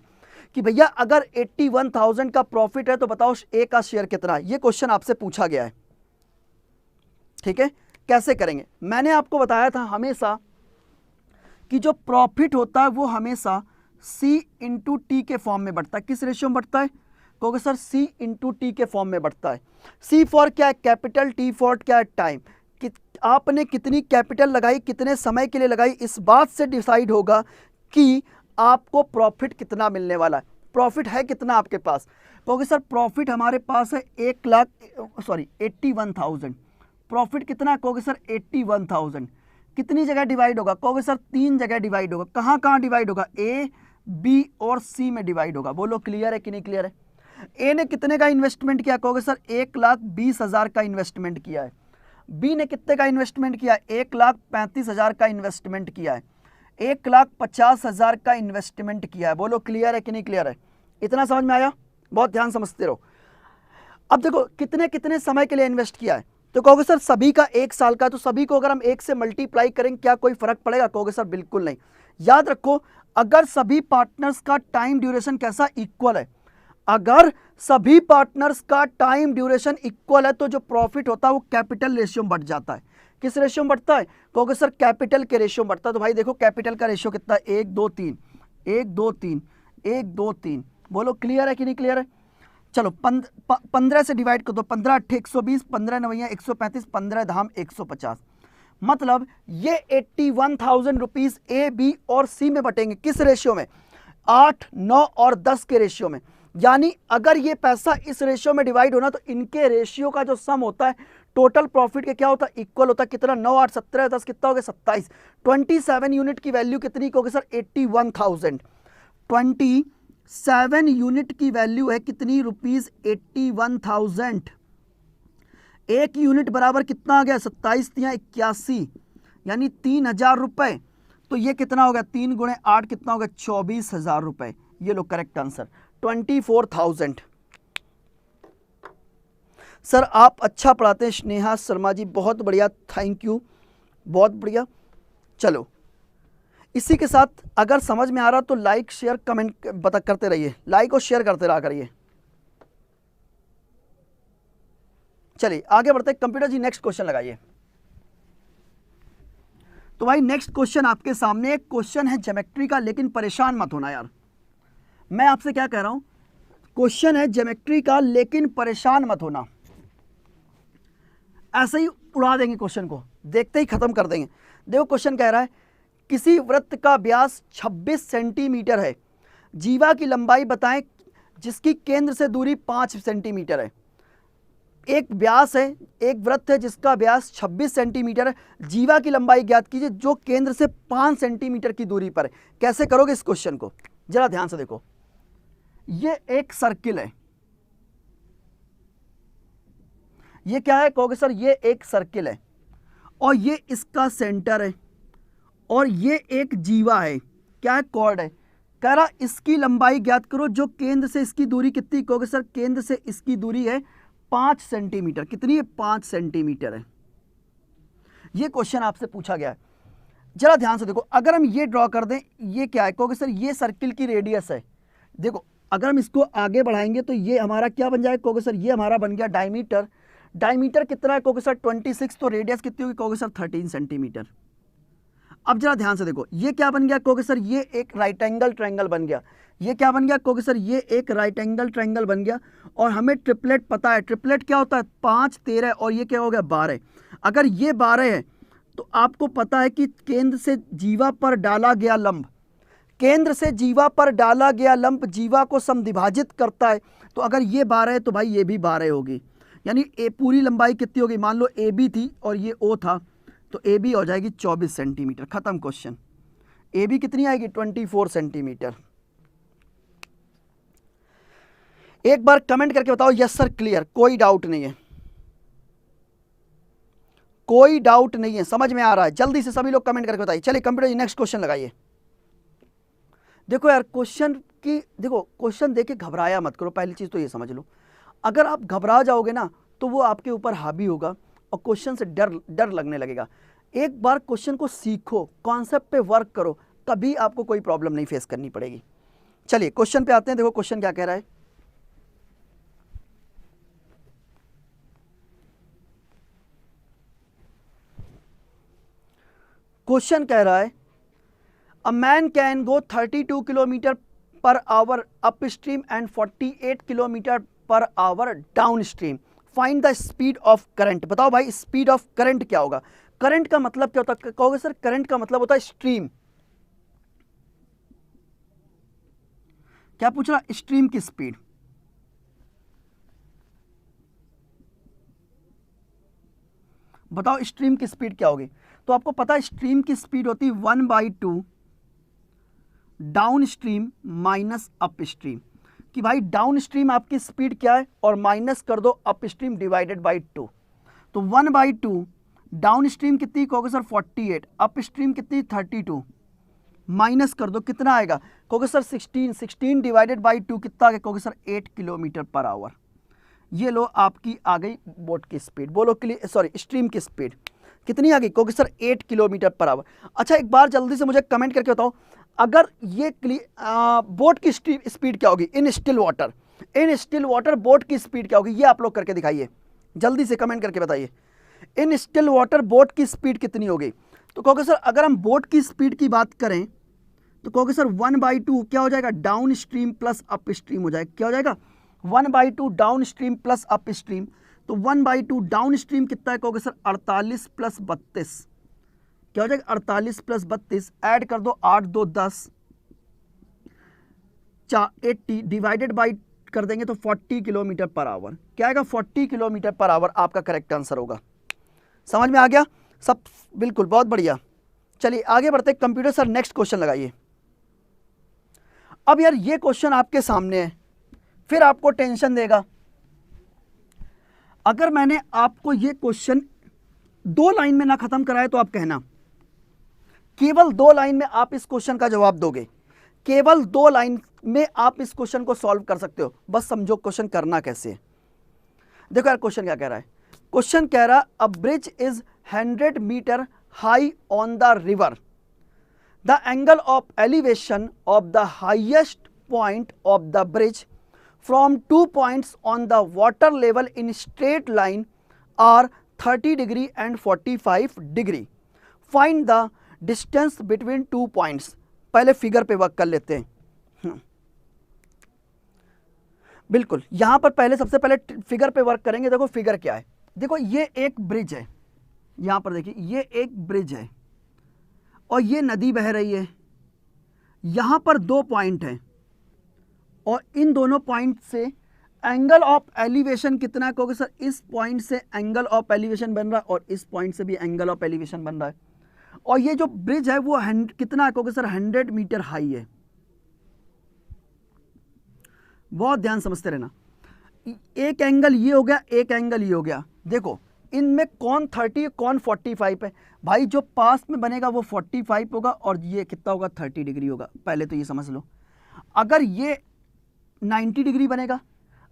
कि भैया अगर 81,000 का प्रॉफिट है तो बताओ ए का शेयर कितना है? ये क्वेश्चन आपसे पूछा गया है। ठीक है, कैसे करेंगे? मैंने आपको बताया था हमेशा कि जो प्रॉफिट होता है वो हमेशा C इंटू टी के फॉर्म में बढ़ता है। किस रेशियो में बढ़ता है? कहोगे सर C इंटू टी के फॉर्म में बढ़ता है। C फॉर क्या है? कैपिटल, T फॉर क्या है? टाइम। कि आपने कितनी कैपिटल लगाई, कितने समय के लिए लगाई, इस बात से डिसाइड होगा कि आपको प्रॉफिट कितना मिलने वाला है। प्रॉफिट है कितना आपके पास? कहोगे सर प्रॉफिट हमारे पास है 81,000। प्रॉफिट कितना? कहोगे सर 81,000। कितनी जगह डिवाइड होगा? कहोगे सर 3 जगह डिवाइड होगा। कहाँ कहाँ डिवाइड होगा? A, B और C में डिवाइड होगा। बोलो क्लियर है कि नहीं क्लियर है? A ने कितने का इन्वेस्टमेंट किया? कहोगे सर 1,20,000 का इन्वेस्टमेंट किया है। B ने कितने का इन्वेस्टमेंट किया? 1,35,000 का इन्वेस्टमेंट किया है। 1,50,000 का इन्वेस्टमेंट किया है। बोलो क्लियर है कि नहीं क्लियर है? इतना समझ में आया? बहुत ध्यान समझते रहो। अब देखो कितने कितने समय के लिए इन्वेस्ट किया है, तो कहोगे सर सभी का 1 साल का, तो सभी को अगर हम 1 से मल्टीप्लाई करेंगे क्या कोई फर्क पड़ेगा? कहोगे सर बिल्कुल नहीं। याद रखो अगर सभी पार्टनर्स का टाइम ड्यूरेशन कैसा? इक्वल है। अगर सभी पार्टनर्स का टाइम ड्यूरेशन इक्वल है तो जो प्रॉफिट होता है वो कैपिटल रेशियो में बढ़ जाता है। किस रेशियो में बढ़ता है? कहोगे सर कैपिटल के रेशियो में बढ़ता है। तो भाई देखो कैपिटल का रेशियो कितना है? 1 2 3 1 2 3 1 2 3। बोलो क्लियर है कि नहीं क्लियर है? चलो 15 से डिवाइड कर दो। 15 8 120, 15 9 135, 15 धाम 150। मतलब ये 81,000 रुपीज A, B और C में बटेंगे। किस रेशियो में? 8 9 और 10 के रेशियो में। यानी अगर ये पैसा इस रेशियो में डिवाइड होना तो इनके रेशियो का जो सम होता है टोटल प्रॉफिट के क्या होता है? इक्वल होता है। कितना? 9 8 17 10 कितना हो गया? 27। 27 यूनिट की वैल्यू कितनी होगी सर? 81,000। 27 यूनिट की वैल्यू है कितनी? रुपीज 81,000। एक यूनिट बराबर कितना आ गया? 27 या 81, यानी 3,000 रुपए। तो ये कितना हो गया? 3 गुणे 8 कितना हो गया? 24,000 रुपए। ये लो करेक्ट आंसर 24,000। सर आप अच्छा पढ़ाते हैं स्नेहा शर्मा जी, बहुत बढ़िया, थैंक यू, बहुत बढ़िया। चलो इसी के साथ अगर समझ में आ रहा तो लाइक शेयर कमेंट करते रहिए, लाइक और शेयर करते रहा करिए। चलिए आगे बढ़ते हैं। कंप्यूटर जी नेक्स्ट क्वेश्चन लगाइए। तो भाई नेक्स्ट क्वेश्चन आपके सामने एक क्वेश्चन है ज्योमेट्री का, लेकिन परेशान मत होना यार। मैं आपसे क्या कह रहा हूं, क्वेश्चन है ज्योमेट्री का लेकिन परेशान मत होना। ऐसे ही उड़ा देंगे क्वेश्चन को, देखते ही खत्म कर देंगे। देखो क्वेश्चन कह रहा है किसी वृत्त का व्यास 26 सेंटीमीटर है, जीवा की लंबाई बताएं जिसकी केंद्र से दूरी 5 सेंटीमीटर है। एक व्यास है, एक वृत्त है जिसका व्यास 26 सेंटीमीटर है, जीवा की लंबाई ज्ञात कीजिए जो केंद्र से 5 सेंटीमीटर की दूरी पर है। कैसे करोगे इस क्वेश्चन को? जरा ध्यान से देखो। ये एक सर्किल है, ये क्या है? कहोगे सर ये एक सर्किल है और ये इसका सेंटर है और ये एक जीवा है। क्या है? कॉर्ड है। कह रहा इसकी लंबाई ज्ञात करो जो केंद्र से इसकी दूरी कितनी? कहोगे सर केंद्र से इसकी दूरी है 5 सेंटीमीटर। कितनी है? 5 सेंटीमीटर है। ये क्वेश्चन आपसे पूछा गया है। जरा ध्यान से देखो, अगर हम ये ड्रॉ कर दें, ये क्या है? कहोगे सर ये सर्किल की रेडियस है। देखो अगर हम इसको आगे बढ़ाएंगे तो ये हमारा क्या बन जाएगा? कहोगे सर ये हमारा बन गया डायमीटर। डायमीटर कितना है? कहोगे सर 26। तो रेडियस कितनी होगी? कहोगे सर 13 सेंटीमीटर। अब जरा ध्यान से देखो, ये क्या बन गया? कहोगे सर ये एक राइट एंगल ट्रायंगल बन गया। ये क्या बन गया? कहोगे सर ये एक राइट एंगल ट्रायंगल बन गया। और हमें ट्रिपलेट पता है, ट्रिपलेट क्या होता है? 5 13 और ये क्या हो गया? 12। अगर ये 12 है तो आपको पता है कि केंद्र से जीवा पर डाला गया लंब, केंद्र से जीवा पर डाला गया लंब जीवा को समद्विभाजित करता है। तो अगर ये 12 है तो भाई ये भी 12 होगी। यानी ए पूरी लंबाई कितनी होगी? मान लो ए बी थी और ये ओ था, तो ए बी हो जाएगी 24 सेंटीमीटर। खत्म क्वेश्चन। ए बी कितनी आएगी? 24 सेंटीमीटर। एक बार कमेंट करके बताओ यस सर क्लियर, कोई डाउट नहीं है, कोई डाउट नहीं है, समझ में आ रहा है? जल्दी से सभी लोग कमेंट करके बताइए। चलिए कंप्यूटर नेक्स्ट क्वेश्चन लगाइए। देखो यार क्वेश्चन की, देखो क्वेश्चन देख के घबराया मत करो। पहली चीज तो ये समझ लो, अगर आप घबरा जाओगे ना तो वो आपके ऊपर हावी होगा और क्वेश्चन से डर लगने लगेगा। एक बार क्वेश्चन को सीखो, कॉन्सेप्ट पे वर्क करो, कभी आपको कोई प्रॉब्लम नहीं फेस करनी पड़ेगी। चलिए क्वेश्चन पे आते हैं। देखो क्वेश्चन क्या कह रहा है। क्वेश्चन कह रहा है a man can go 32 kilometre per hour up stream and 48 kilometre per hour down stream, find the speed of current. बताओ भाई स्पीड ऑफ करंट क्या होगा? करंट का मतलब क्या होता है? कहोगे सर करंट का मतलब होता है स्ट्रीम। क्या पूछ रहा? स्ट्रीम की स्पीड। बताओ स्ट्रीम की स्पीड क्या होगी? तो आपको पता है स्ट्रीम की स्पीड होती है 1/2 down stream minus up stream, कि भाई डाउन स्ट्रीम आपकी स्पीड क्या है और माइनस कर दो अप स्ट्रीम डिवाइडेड बाई 2। तो 1/2 डाउन स्ट्रीम कितनी कहोगे सर? 48। अप स्ट्रीम कितनी? 32। माइनस कर दो कितना आएगा? कहोगे सर 16। 16 डिवाइडेड बाई 2 कितना आ गया? कहोगे सर 8 किलोमीटर पर आवर। ये लो आपकी आ गई बोट की स्पीड। बोलो क्लियर, सॉरी स्ट्रीम की स्पीड कितनी आ गई? कहोगे सर 8 किलोमीटर पर आवर। अच्छा एक बार जल्दी से मुझे कमेंट करके बताओ, अगर ये बोट की स्पीड क्या होगी in still water? In still water boat की स्पीड क्या होगी? ये आप लोग करके दिखाइए, जल्दी से कमेंट करके बताइए। इन स्टिल वाटर बोट की स्पीड कितनी होगी? तो कहोगे सर अगर हम बोट की स्पीड की बात करें तो कहोगे सर 1/2 क्या हो जाएगा? Down stream plus up stream हो जाएगा। क्या हो जाएगा? 1/2 down stream plus up stream. तो 1/2 डाउन स्ट्रीम कितना है? कहोगे सर 48 प्लस 32। क्या हो जाएगा? 48 प्लस 32 ऐड कर दो, 8 2 10 80 डिवाइडेड बाई कर देंगे तो 40 किलोमीटर पर आवर। क्या आएगा? 40 किलोमीटर पर आवर आपका करेक्ट आंसर होगा। समझ में आ गया सब? बिल्कुल, बहुत बढ़िया। चलिए आगे बढ़ते। कंप्यूटर सर नेक्स्ट क्वेश्चन लगाइए। अब यार ये क्वेश्चन आपके सामने है, फिर आपको टेंशन देगा। अगर मैंने आपको ये क्वेश्चन 2 लाइन में ना खत्म कराए तो आप कहना, केवल 2 लाइन में आप इस क्वेश्चन का जवाब दोगे। केवल 2 लाइन में आप इस क्वेश्चन को सॉल्व कर सकते हो। बस समझो क्वेश्चन करना कैसे है। देखो यार क्वेश्चन क्या कह रहा है। क्वेश्चन कह रहा a bridge is 100 metre high on the river, the angle of elevation of the highest point of the bridge from 2 points on the water level in straight line are 30 degree and 45 degree. Find the distance between 2 points. पहले figure पे work कर लेते हैं। बिल्कुल यहां पर पहले सबसे पहले फिगर पे वर्क करेंगे। देखो फिगर क्या है, देखो ये एक ब्रिज है, यहां पर देखिए ये एक ब्रिज है और ये नदी बह रही है। यहां पर 2 पॉइंट हैं और इन दोनों पॉइंट से एंगल ऑफ एलिवेशन कितना है? कहोगे सर इस पॉइंट से एंगल ऑफ एलिवेशन बन रहा है और इस पॉइंट से भी एंगल ऑफ एलिवेशन बन रहा है। और ये जो ब्रिज है वो कितना है? कहोगे सर 100 मीटर हाई है। बहुत ध्यान समझते रहना। एक एंगल ये हो गया, एक एंगल ये हो गया। देखो इनमें कौन 30 कौन 45 है? भाई जो पास में बनेगा वो 45 होगा और ये कितना होगा? 30 डिग्री होगा। पहले तो ये समझ लो। अगर ये 90 डिग्री बनेगा।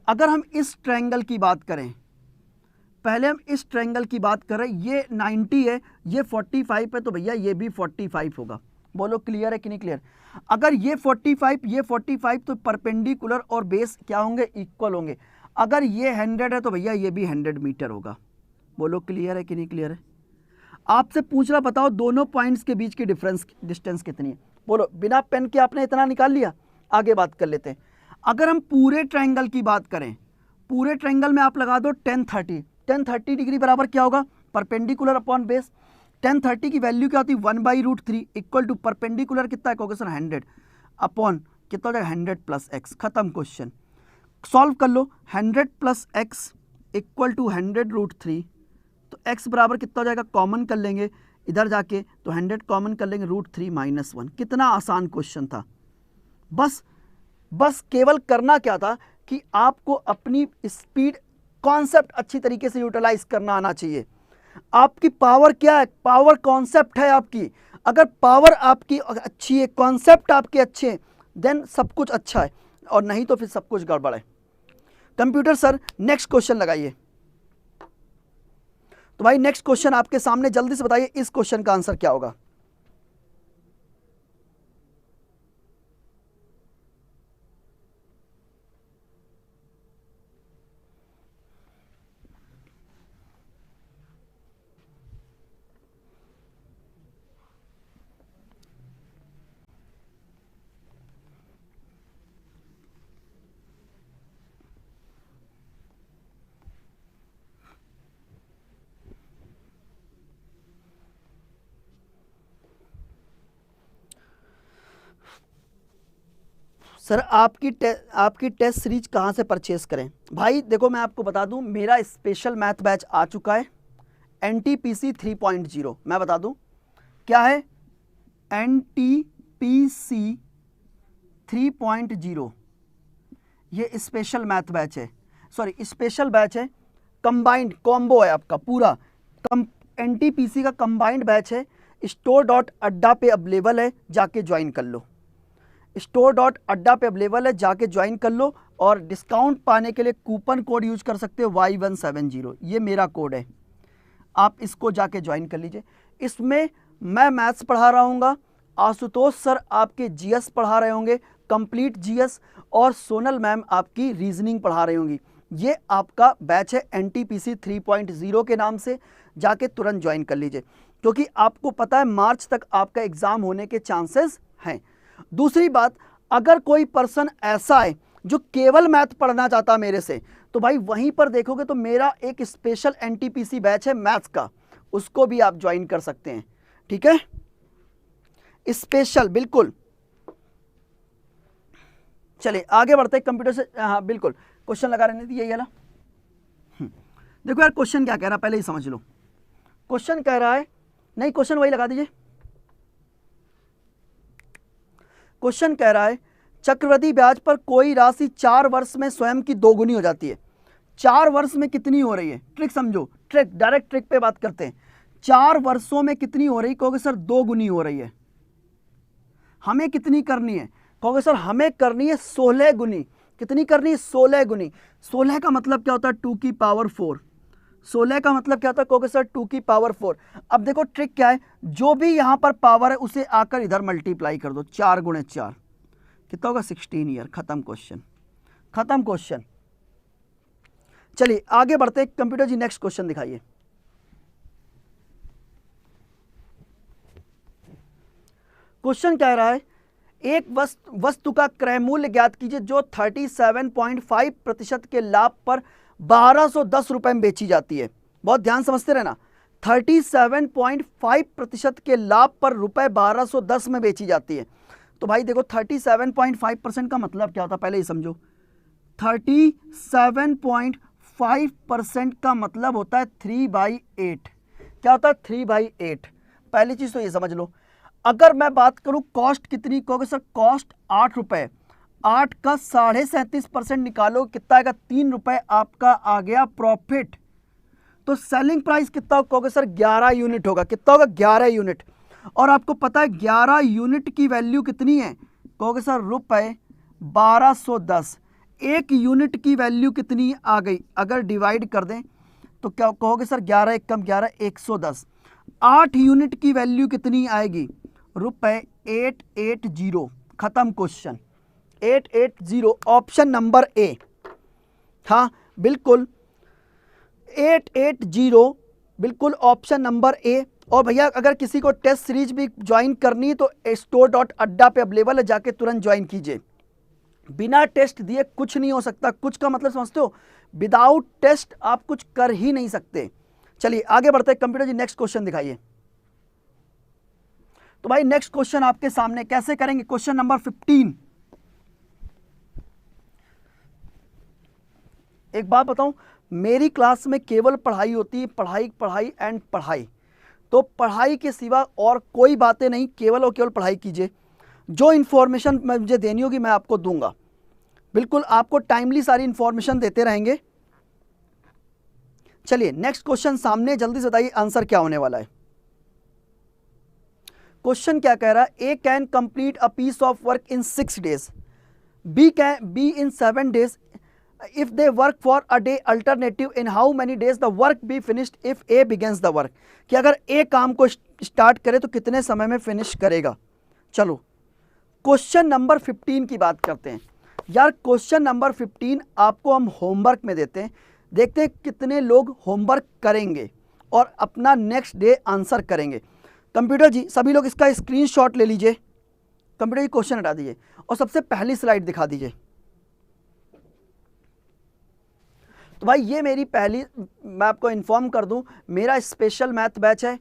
अगर हम इस ट्रायंगल की बात करें, पहले हम इस ट्रायंगल की बात करें, ये 90 है, ये 45 है, तो भैया ये भी 45 होगा। बोलो क्लियर है कि नहीं क्लियर? अगर ये 45 ये 45 तो परपेंडिकुलर और बेस क्या होंगे? इक्वल होंगे। अगर ये 100 है तो भैया ये भी 100 मीटर होगा। बोलो क्लियर है कि नहीं क्लियर है? आपसे पूछ रहा बताओ दोनों पॉइंट्स के बीच की डिस्टेंस कितनी है? बोलो बिना पेन के आपने इतना निकाल लिया। आगे बात कर लेते हैं। अगर हम पूरे ट्रायंगल की बात करें, पूरे ट्रायंगल में आप लगा दो 1030। 1030 डिग्री बराबर क्या होगा? Perpendicular upon base. 1030 की वैल्यू क्या होती है? 1/√3 इक्वल टू परपेंडिकुलर कितना है? कहोगे सर 100 अपॉन कितना हो जाएगा? 100 प्लस एक्स। खत्म क्वेश्चन। सॉल्व कर लो। 100 प्लस एक्स इक्वल टू 100√3। तो एक्स बराबर कितना हो जाएगा? कॉमन कर लेंगे इधर जाके, तो 100 कॉमन कर लेंगे, √3 - 1। कितना आसान क्वेश्चन था। बस केवल करना क्या था कि आपको अपनी स्पीड कॉन्सेप्ट अच्छी तरीके से यूटिलाइज करना आना चाहिए। आपकी पावर क्या है? पावर कॉन्सेप्ट है आपकी। अगर पावर आपकी अच्छी है, कॉन्सेप्ट आपके अच्छे हैं, देन सब कुछ अच्छा है, और नहीं तो फिर सब कुछ गड़बड़ है। कंप्यूटर सर नेक्स्ट क्वेश्चन लगाइए। तो भाई नेक्स्ट क्वेश्चन आपके सामने, जल्दी से बताइए इस क्वेश्चन का आंसर क्या होगा। सर आपकी टेस्ट सीरीज कहाँ से परचेस करें? भाई देखो मैं आपको बता दूं, मेरा स्पेशल मैथ बैच आ चुका है NTPC 3.0। मैं बता दूं क्या है NTPC 3.0। ये स्पेशल मैथ बैच है, सॉरी स्पेशल बैच है, कंबाइंड कॉम्बो है आपका पूरा। NTPC का कंबाइंड बैच है, store.adda पे अवेलेबल है, जाके ज्वाइन कर लो। store.adda पे अवेलेबल है, जाके ज्वाइन कर लो। और डिस्काउंट पाने के लिए कूपन कोड यूज कर सकते हो Y170, ये मेरा कोड है, आप इसको जाके ज्वाइन कर लीजिए। इसमें मैं मैथ्स पढ़ा रहा हूँगा, आशुतोष सर आपके GS पढ़ा रहे होंगे, कंप्लीट GS, और सोनल मैम आपकी रीजनिंग पढ़ा रही होंगी। ये आपका बैच है NTPC 3.0 के नाम से, जाके तुरंत ज्वाइन कर लीजिए, क्योंकि आपको पता है मार्च तक आपका एग्ज़ाम होने के चांसेस हैं। दूसरी बात, अगर कोई पर्सन ऐसा है जो केवल मैथ पढ़ना चाहता मेरे से, तो भाई वहीं पर देखोगे तो मेरा एक स्पेशल NTPC बैच है मैथ्स का, उसको भी आप ज्वाइन कर सकते हैं, ठीक है, स्पेशल बिल्कुल। चलिए आगे बढ़ते हैं कंप्यूटर से। हाँ बिल्कुल, क्वेश्चन लगा रहने दीजिए ये वाला। देखो यार क्वेश्चन क्या कह रहा है पहले ही समझ लो। क्वेश्चन कह रहा है, नहीं क्वेश्चन वही लगा दीजिए। क्वेश्चन कह रहा है चक्रवृद्धि ब्याज पर कोई राशि 4 वर्ष में स्वयं की दोगुनी हो जाती है। 4 वर्ष में कितनी हो रही है? ट्रिक समझो, ट्रिक, डायरेक्ट ट्रिक पे बात करते हैं। 4 वर्षों में कितनी हो रही? कहोगे सर 2 गुनी हो रही है। हमें कितनी करनी है? कहोगे सर हमें करनी है 16 गुनी। कितनी करनी है? 16 गुनी। 16 का मतलब क्या होता है? 2 की पावर 4। 16 का मतलब क्या होता है? कहोगे सर 2 की पावर 4। अब देखो ट्रिक क्या है, जो भी यहां पर पावर है उसे आकर इधर मल्टीप्लाई कर दो, 4 गुणे 4 कितना होगा? 16 ईयर। खत्म क्वेश्चन, खत्म क्वेश्चन। चलिए आगे बढ़ते हैं। कंप्यूटर जी नेक्स्ट क्वेश्चन दिखाइए। क्वेश्चन कह रहा है एक वस्तु का क्रय मूल्य ज्ञात कीजिए जो 37.5% के लाभ पर 1210 रुपए में बेची जाती है। बहुत ध्यान समझते रहना, 37.5% के लाभ पर रुपए 1210 में बेची जाती है। तो भाई देखो 37.5% का मतलब क्या होता है पहले ही समझो। 37.5% का मतलब होता है 3/8। क्या होता है? 3/8। पहली चीज तो ये समझ लो। अगर मैं बात करूं कॉस्ट कितनी, कहोगे सर कॉस्ट 8 रुपए, 8 का 37.5% निकालो कितना आएगा? 3 रुपए आपका आ गया प्रॉफिट। तो सेलिंग प्राइस कितना होगा? कहोगे सर 11 यूनिट होगा। कितना होगा? 11 यूनिट। और आपको पता है 11 यूनिट की वैल्यू कितनी है? कहोगे सर रुपए 1210। 1 यूनिट की वैल्यू कितनी आ गई? अगर डिवाइड कर दें तो क्या कहोगे सर? 11 एक कम 11, 110। 8 यूनिट की वैल्यू कितनी आएगी? रुपए 880। खत्म क्वेश्चन। 880 option number A. हाँ बिल्कुल 880 बिल्कुल ऑप्शन नंबर ए। और भैया अगर किसी को टेस्ट सीरीज भी ज्वाइन करनी है तो store.adda पे अवेलेबल है, जाके तुरंत ज्वाइन कीजिए। बिना टेस्ट दिए कुछ नहीं हो सकता। कुछ का मतलब समझते हो? विदाउट टेस्ट आप कुछ कर ही नहीं सकते। चलिए आगे बढ़ते हैं। कंप्यूटर जी नेक्स्ट क्वेश्चन दिखाइए। तो भाई नेक्स्ट क्वेश्चन आपके सामने, कैसे करेंगे? Question number 15। एक बात बताऊं, मेरी क्लास में केवल पढ़ाई होती है, पढ़ाई पढ़ाई एंड पढ़ाई। तो पढ़ाई के सिवा और कोई बातें नहीं, केवल और केवल पढ़ाई कीजिए। जो इन्फॉर्मेशन मुझे देनी होगी मैं आपको दूंगा, बिल्कुल आपको टाइमली सारी इन्फॉर्मेशन देते रहेंगे। चलिए नेक्स्ट क्वेश्चन सामने, जल्दी से बताइए आंसर क्या होने वाला है। क्वेश्चन क्या कह रहा है? A can complete a piece of work in 6 days, B can be in 7 days। if they work for a day alternative in how many days the work be finished if A begins the work। कि अगर A काम को start करे तो कितने समय में finish करेगा। चलो क्वेश्चन नंबर 15 की बात करते हैं। यार क्वेश्चन नंबर 15 आपको हम होमवर्क में देते हैं, देखते हैं कितने लोग होमवर्क करेंगे और अपना नेक्स्ट डे आंसर करेंगे। कंप्यूटर जी सभी लोग इसका स्क्रीनशॉट ले लीजिए। कंप्यूटर जी क्वेश्चन हटा दीजिए और सबसे पहली स्लाइड दिखा दीजिए। तो भाई ये मेरी पहली, मैं आपको इन्फॉर्म कर दूं, मेरा स्पेशल मैथ बैच है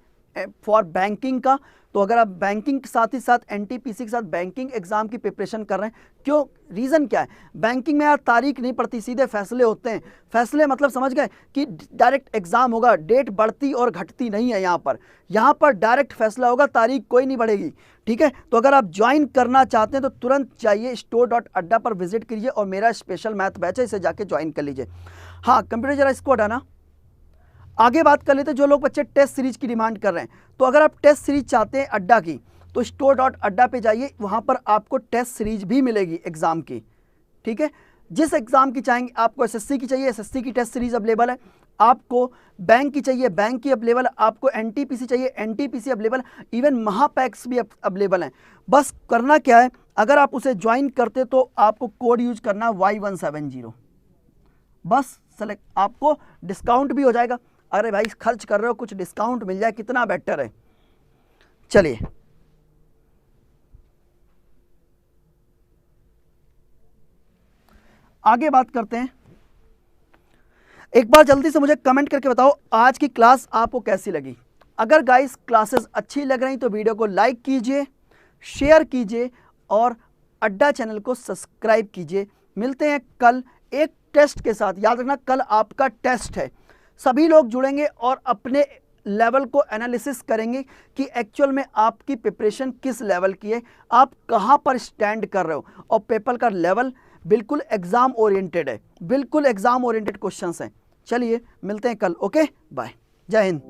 फॉर बैंकिंग का, तो अगर आप बैंकिंग के साथ ही साथ एनटीपीसी के साथ बैंकिंग एग्जाम की प्रिपरेशन कर रहे हैं, क्यों, रीज़न क्या है, बैंकिंग में यार तारीख नहीं पड़ती, सीधे फैसले होते हैं। फैसले मतलब समझ गए कि डायरेक्ट एग्जाम होगा, डेट बढ़ती और घटती नहीं है यहाँ पर डायरेक्ट फैसला होगा, तारीख कोई नहीं बढ़ेगी, ठीक है। तो अगर आप ज्वाइन करना चाहते हैं तो तुरंत जाइए store.adda पर विजिट कीजिए और मेरा स्पेशल मैथ बैच है, इसे जाके ज्वाइन कर लीजिए। हाँ, कंप्यूटर जरा इसको हटाना। आगे बात कर लेते हैं, जो लोग बच्चे टेस्ट सीरीज की डिमांड कर रहे हैं, तो अगर आप टेस्ट सीरीज चाहते हैं अड्डा की, तो store.adda पे जाइए, वहाँ पर आपको टेस्ट सीरीज भी मिलेगी एग्जाम की, ठीक है। जिस एग्जाम की चाहेंगे, आपको एसएससी की चाहिए एसएससी की टेस्ट सीरीज अवेलेबल है, आपको बैंक की चाहिए बैंक की अवेलेबल है, आपको एनटीपीसी चाहिए एनटीपीसी अवेलेबल, इवन महापैक्स भी अवेलेबल हैं। बस करना क्या है, अगर आप उसे ज्वाइन करते तो आपको कोड यूज करना Y170, बस सेलेक्ट, आपको डिस्काउंट भी हो जाएगा। अरे भाई खर्च कर रहे हो, कुछ डिस्काउंट मिल जाए कितना बेटर है। चलिए आगे बात करते हैं। एक बार जल्दी से मुझे कमेंट करके बताओ आज की क्लास आपको कैसी लगी। अगर गाइस क्लासेस अच्छी लग रही तो वीडियो को लाइक कीजिए, शेयर कीजिए और अड्डा चैनल को सब्सक्राइब कीजिए। मिलते हैं कल एक टेस्ट के साथ। याद रखना कल आपका टेस्ट है, सभी लोग जुड़ेंगे और अपने लेवल को एनालिसिस करेंगे कि एक्चुअल में आपकी प्रिपरेशन किस लेवल की है, आप कहां पर स्टैंड कर रहे हो। और पेपर का लेवल बिल्कुल एग्जाम ओरिएंटेड है, बिल्कुल एग्जाम ओरिएंटेड क्वेश्चंस हैं। चलिए मिलते हैं कल, ओके बाय, जय हिंद।